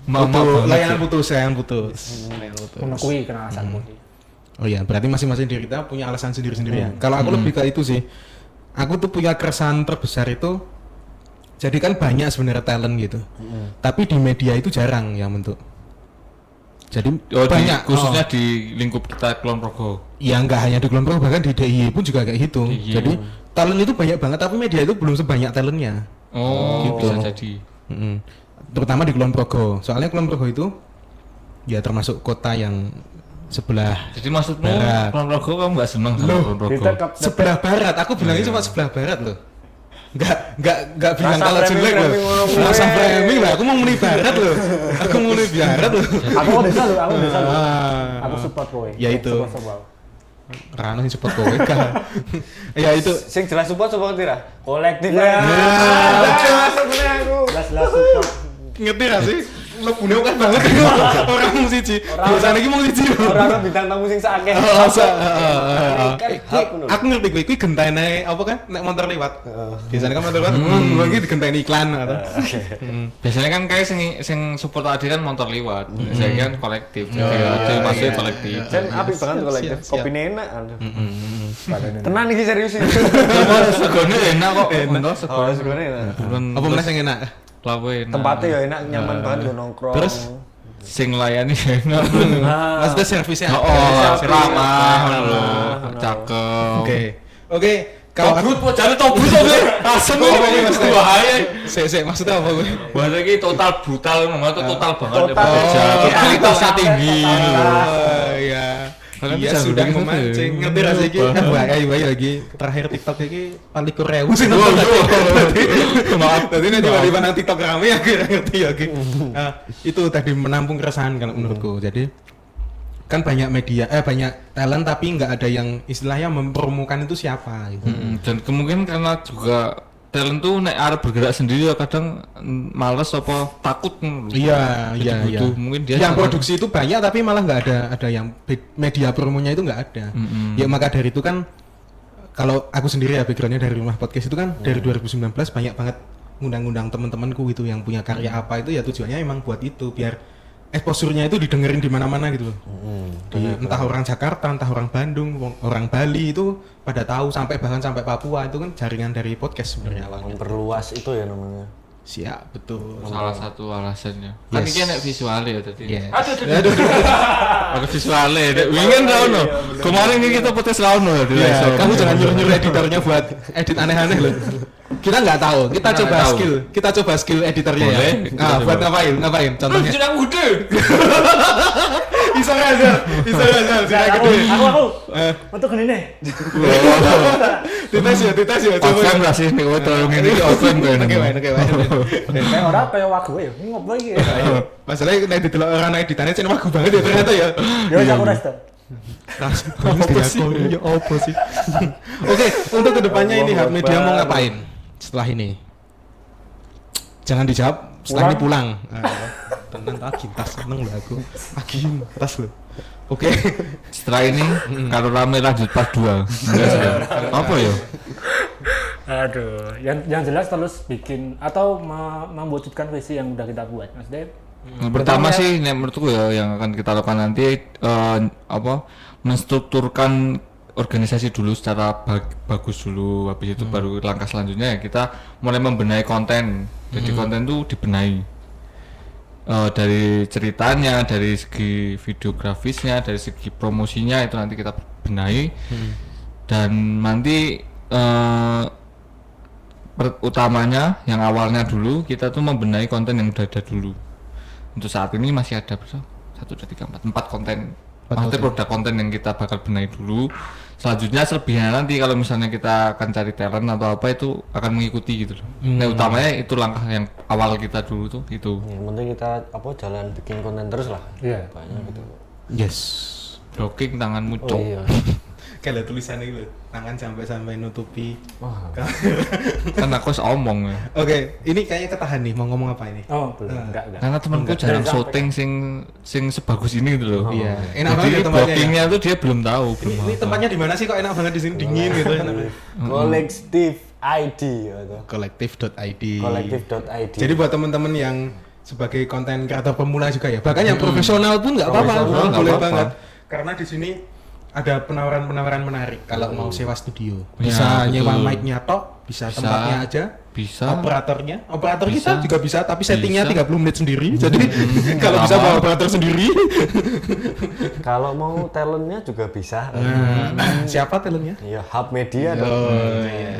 Putus, layanan putus, sayang putus. Menekui kena alasanku. Oh iya, berarti masing-masing diri kita punya alasan sendiri-sendiri ya. Kalau aku lebih ke itu sih. Aku tuh punya keresahan terbesar itu. Jadi kan banyak sebenarnya talent gitu. Tapi di media itu jarang yang bentuk. Jadi banyak khususnya di lingkup kita Kulon Progo. Ya nggak hanya di Kulon Progo, bahkan di DIY pun juga kayak gitu. Jadi talent itu banyak banget, tapi media itu belum sebanyak talentnya. Oh, gitu. bisa jadi. Terutama di Kulon Progo. Soalnya Kulon Progo itu ya termasuk kota yang sebelah. Jadi maksudmu barat. Kulon Progo kamu nggak senang sama Kulon Progo? Sebelah barat. Aku bilangnya cuma sebelah barat loh. Enggak bilang kalau jelek loh. Masa framing lah. Aku mau muni barat loh. Aku mau muni barat loh. Aku desa loh. Aku support kowe. Ya itu. Rano sing support kowe kan. Ya itu. Sing jelas support tira? Kolektif. Jelas support. Ngerti gak sih? lebune kan banget orang mung siji. Biasane iki mung siji. Ora bintang tamu sing sakake. Aku ngerti kuwi gentene apa kan nek motor lewat. Biasanya kan motor lewat iki digenteni iklan atau. Biasanya kan kayak sing support tadi kan motor liwat. Saya kan kolektif. Jadi ada masih kolektif. Jan apik banget kolektif. Kopine enak. Tenan iki serius iki. Segone enak kok. Bener Oh, sebenarnya enak. Apa meneh sing enak? Lawe enak. Tempatnya ya enak, nyaman banget gue nongkrong. Terus? Sing layani enak. Maksudnya servisnya ramah ngono lho. Cakep. Oke. Kalau Tobrut kok jane tobrut kok asem iki bahaya. Sik maksudnya apa gue? Bahasa iki total brutal ngono, total banget ya bekerja. Totalitasnya tinggi. Iya. Kalian Iya bisa sudah bikin memancing. itu ya. Ngerti rasa iki? Kan bahaya lagi. Terakhir TikTok iki 24.000 sih Wow, nonton. Maaf. Tadi nanti tiba-tiba nang TikTok rame ya kira ngerti ya iki. Nah, itu tadi menampung keresahan kalau menurutku. Jadi kan banyak media banyak talent tapi nggak ada yang istilahnya mempromokan itu siapa gitu. Dan kemungkinan karena juga talent tuh nek arep bergerak sendiri ya kadang males apa takut Iya. Mungkin dia yang produksi itu banyak tapi malah nggak ada yang media promonya itu nggak ada. Ya maka dari itu kan kalau aku sendiri ya backgroundnya dari Rumah Podcast itu kan dari 2019 banyak banget ngundang-ngundang teman-temanku gitu yang punya karya apa itu ya tujuannya emang buat itu biar exposure-nya itu didengerin di mana-mana gitu loh. Entah orang Jakarta, entah orang Bandung, orang Bali itu pada tahu bahkan sampai Papua itu kan jaringan dari podcast sebenarnya awalnya. Memperluas itu ya namanya. Siap, betul. salah satu alasannya. Kan Yes. iki nek visualnya ya tadi. Yes. Aduh. Ada visualnya. Wingi ra ono. Kemarin ini kita podcast ra ono ya. Kamu jangan nyuruh-nyuruh editornya buat edit aneh-aneh loh. Kita nggak tahu, kita coba skill editornya ya. Boleh, kita coba. Buat ngapain? Contohnya. Sudah udah. Bisa nggak? Aku. Untuk gini nih. Dites ya. Offline lah sih nek tolong ini offline kayaknya. Oke. Kayak ora kayak wagu ya. Ini ngopo iki? Masalahnya nek didelok orang editannya cen wagu banget ya ternyata ya. Ya wis aku resto. Apa sih? Oke, untuk kedepannya ini Hub Media mau ngapain setelah ini? Jangan dijawab, setelah ini pulang. Tenang tak gintas seneng lah aku. Gintas loh. Oke. Setelah ini kalau rame lanjut part 2. Apa ya? Aduh, yang jelas terus bikin atau mewujudkan visi yang udah kita buat. Maksudnya Pertama sih menurutku ya yang akan kita lakukan nanti menstrukturkan organisasi dulu secara bagus dulu, habis itu baru langkah selanjutnya ya kita mulai membenahi konten. Jadi konten tuh dibenahi dari ceritanya, dari segi videografisnya, dari segi promosinya itu nanti kita benahi dan nanti utamanya yang awalnya dulu kita tuh membenahi konten yang udah ada dulu. Untuk saat ini masih ada berapa? 1, 2, 3, 4 konten. Maksudnya produk konten yang kita bakal benahi dulu. Selanjutnya selebihnya nanti kalau misalnya kita akan cari talent atau apa itu akan mengikuti gitu loh. Nah utamanya itu langkah yang awal kita dulu tuh itu. Yang penting kita jalan bikin konten terus lah. Iya. Banyak gitu. Yes. Blocking tanganmu Oh cok. iya. Kayak tulisannya gitu, tangan sampai nutupi. Wah. Kan aku harus omong ya. Oke, ini kayaknya ketahan nih, mau ngomong apa ini? Oh, belum. Enggak. Karena temanku jarang Dari syuting sing sebagus ini gitu loh. Iya, enak banget Jadi ya tempatnya. blockingnya tuh dia belum tahu. Ini tempatnya di mana sih kok enak banget di sini dingin gitu. Kolektif ID gitu. Kolektif.id. Kolektif.id. Jadi buat teman-teman yang sebagai konten kreator pemula juga ya, bahkan yang profesional pun nggak apa-apa, Profesional nggak boleh apa-apa. banget. Karena di sini ada penawaran-penawaran menarik kalau mau sewa studio. Ya, Bisa betul. nyewa mic-nya tok, bisa tempatnya aja. Bisa. Operator Bisa. kita juga bisa, tapi settingnya Bisa. 30 menit sendiri. Jadi kalau bisa bawa operator sendiri. Kalau mau talentnya juga bisa. Siapa talentnya? Ya Hub Media dong.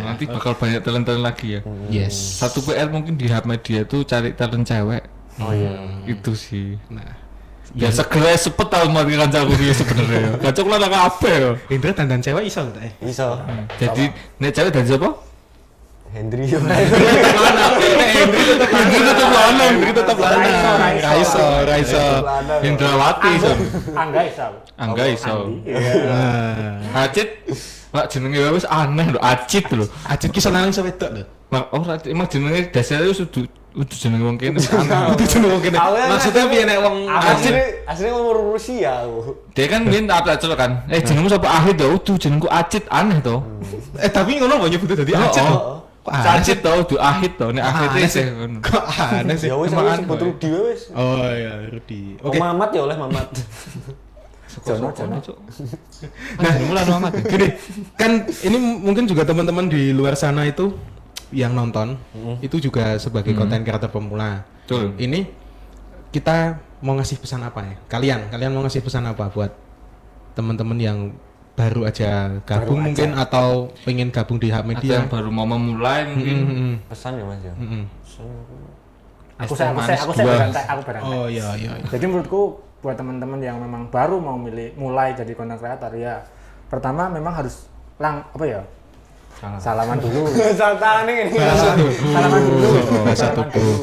Nanti bakal banyak talent lagi ya. Yes. Satu PR mungkin di Hub Media tuh cari talent cewek. Oh iya. Itu sih. Nah, Ya segera sepet tau mati kancaku dia sebenarnya. Kancok lah kabeh yo. Indra dandan cewek iso enggak? Iso. Jadi nek cewek dan siapa? Hendri. Hendri tetap lanang. Raiso. Hendrawati Angga Isau. Angga iso. Nah, Acit lak jenenge wis aneh lho, Acit lho. Acit ki seneng iso wedok lho. Emang jenenge dasare wis kudu jeneng wong kene wis aneh. Kudu jeneng wong kene. Maksudnya piye nek wong Asli ngomong Rusia aku. Dia kan biyen tak celok kan. Jenengmu sapa Ahid to? Udah jenengku Acit aneh to. Tapi ngono kok nyebut dadi Acit. Kok Acit to, udah Ahid to. Nek Ahid sih ngono. Kok aneh sih. Ya wis aku sebut Rudi wis. Oh iya, Rudi. Oke. Mamat ya oleh Mamat. Jono. Nah, mulai amat. Gini, kan ini mungkin juga teman-teman di luar sana itu yang nonton itu juga sebagai konten kreator pemula. Betul. Ini kita mau ngasih pesan apa ya? Kalian mau ngasih pesan apa buat teman-teman yang baru aja gabung mungkin atau pengen gabung di Hub Ada Media? yang baru mau memulai mungkin. Pesan ya Mas ya. Aku bareng. Oh iya. Jadi menurutku buat teman-teman yang memang baru mau mulai jadi content creator ya, pertama memang harus salaman dulu. Salaman dulu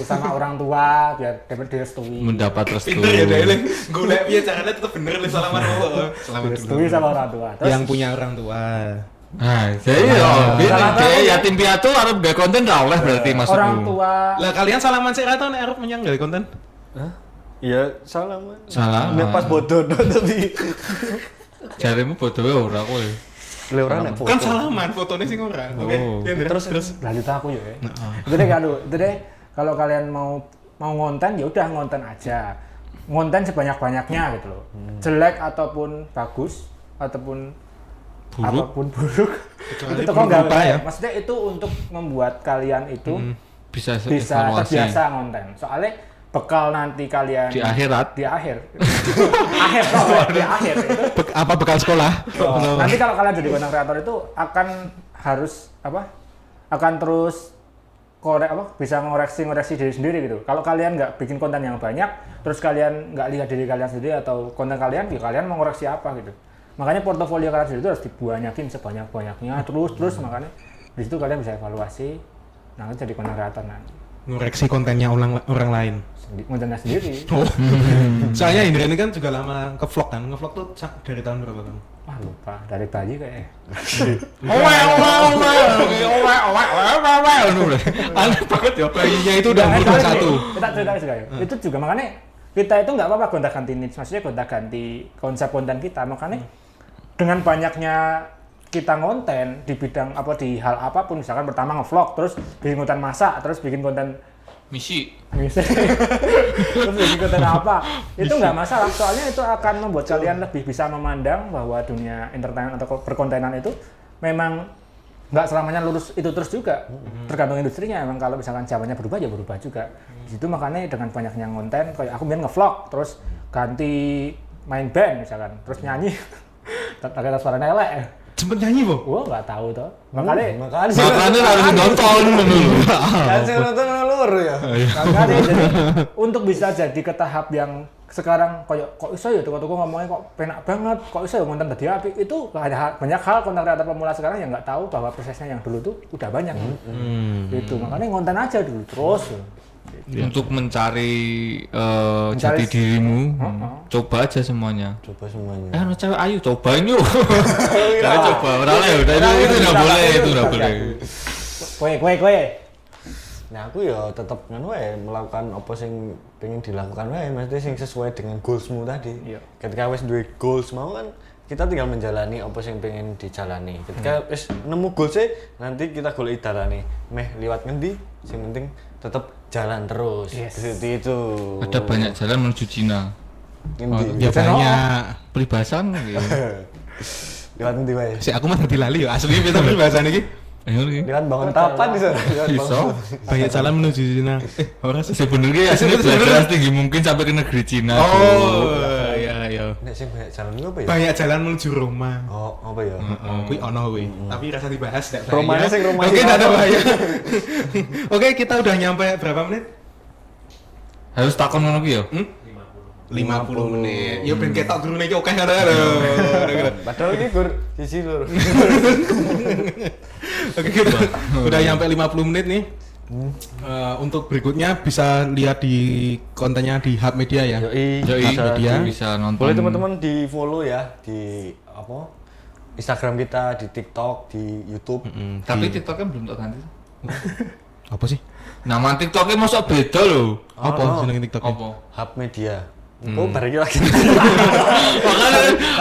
sama orang tua biar dapat direstui. Mendapat restu. Pinter ya Dele. Golek piye carane tetep bener le salaman apa. Salaman Direstui sama orang tua. Terus yang punya orang tua. Nah, jadi dia yatim piatu arep gawe konten ra oleh berarti maksudku. orang tua. Lah kalian salaman sik atau nek arep menyang gawe konten? Iya, salaman. Salah. Nek pas bodoh tapi Jarimu bodoh ora kowe. le ora nek Kan salaman fotone sing ora. Oke. Terus Lanjut aku ya. Itu deh kalau kalian mau ngonten ya udah ngonten aja. Ngonten sebanyak-banyaknya gitu loh. Jelek ataupun bagus ataupun apapun buruk. Itu kok enggak ya. Maksudnya itu untuk membuat kalian itu Bisa terbiasa ngonten. Soalnya bekal nanti kalian di akhirat. di akhir itu apa bekal sekolah? nanti kalau kalian jadi content creator itu akan terus bisa ngoreksi diri sendiri gitu. Kalau kalian nggak bikin konten yang banyak, terus kalian nggak lihat diri kalian sendiri atau konten kalian, ya kalian mau ngoreksi apa gitu. Makanya portofolio kalian sendiri itu harus dibanyakin sebanyak-banyaknya, terus makanya di situ kalian bisa evaluasi, nanti jadi content creator nanti. Ngoreksi kontennya orang lain. Kontennya sendiri. Oh. Soalnya Indra ini kan juga lama ke-vlog kan. Nge-vlog tuh dari tahun berapa kan? Wah lupa, dari bayi kayak. Aneh banget ya. Bayinya itu udah umur 21. Kita cerita juga ya. Itu juga makanya kita itu nggak apa-apa gonta-ganti niche, maksudnya gonta-ganti konsep konten kita. Makanya dengan banyaknya kita ngonten di bidang di hal apapun, misalkan pertama nge-vlog, terus bikin konten masak, terus bikin konten misi terus bikin konten apa, itu nggak masalah, soalnya itu akan membuat kalian lebih bisa memandang bahwa dunia entertainment atau perkontenan itu memang nggak selamanya lurus itu terus juga, tergantung industrinya. Emang kalau misalkan zamannya berubah ya berubah juga. Di situ makanya dengan banyaknya konten, kayak aku bilang nge-vlog, terus ganti main band misalkan, terus nyanyi, pakai suaranya elek. Sempet nyanyi, Bo? Wah, nggak tahu toh. Makanya harus nonton dulu. Kan sing nonton lur ya. Makanya jadi untuk bisa jadi ke tahap yang sekarang kok iso ya toko-toko ngomongnya kok penak banget, kok iso ya konten tadi api, itu banyak hal konten kreator pemula sekarang yang nggak tahu bahwa prosesnya yang dulu tuh udah banyak. Itu makanya konten aja dulu terus. Untuk mencari jati dirimu, coba aja semuanya. Coba semuanya. Anak cewek ayu, cobain yuk. Jangan coba, itu nggak boleh. Kue. Nah aku ya tetap melakukan apa sing pengen dilakukan maksudnya sing sesuai dengan goalsmu tadi. Iya. Ketika wis duwe goals mau kan kita tinggal menjalani apa sing pengen dijalani. Ketika wis nemu goalsnya nanti kita golek dalane. Liwat ngendi sing penting tetap jalan terus. Yes. Seperti itu. Ada banyak jalan menuju Cina. Ngendi? Ya banyak. Peribahasan gitu. Liwat ngendi wae? Si aku mah tadi lali ya. Aslinya beta peribahasa iki. Liwat bangun tapan di sana. Bisa. Banyak jalan menuju Cina. Ora sih. Sebenarnya aslinya belajar tinggi mungkin sampai ke negeri Cina. Oh, iya. Nek sing banyak jalan itu apa ya? Banyak jalan menuju Roma. Oh, apa ya? Kuwi ono kuwi. Tapi rasa dibahas nek bahaya. Romanya sing Roma. Oke, enggak ada bahaya. Oke, kita udah nyampe berapa menit? Harus takon ngono ki ya? 50 menit. Ya ben ketok gurune iki akeh ngono. Padahal ini gur siji lur. Oke, kita udah nyampe 50 menit nih. Untuk berikutnya bisa lihat di kontennya di Hub Media ya. Yoi, bisa nonton. boleh teman-teman di follow ya di apa Instagram kita, di TikTok, di YouTube. Tapi TikToknya belum tak ganti. Apa sih? Nama TikToknya masa beda loh. Apa jenenge TikTok? Apa? Hub Media. Oh, bareng lagi.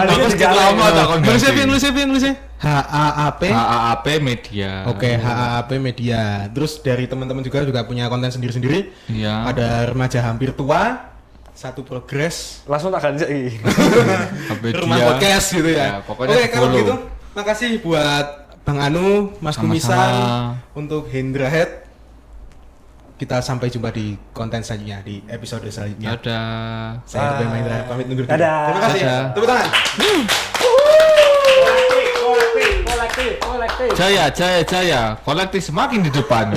Makanya sekian lama tak kon. Nulis HAAP. HAAP Media. Oke, HAAP Media. Terus dari teman-teman juga punya konten sendiri-sendiri. Iya. Ada remaja hampir tua, satu progres, Langsung tak ganti. rumah podcast gitu ya. Pokoknya Oke, kalau follow. gitu makasih buat Bang Anu, Mas Sama-sama. Kumisan, untuk Hendra Head. Kita sampai jumpa di konten selanjutnya di episode selanjutnya. Dadah. Saya Ruben Mahendra pamit undur diri. Dadah. Terima kasih ya. Dadah. Tepuk tangan. Kolektif. Jaya, kolektif semakin di depan.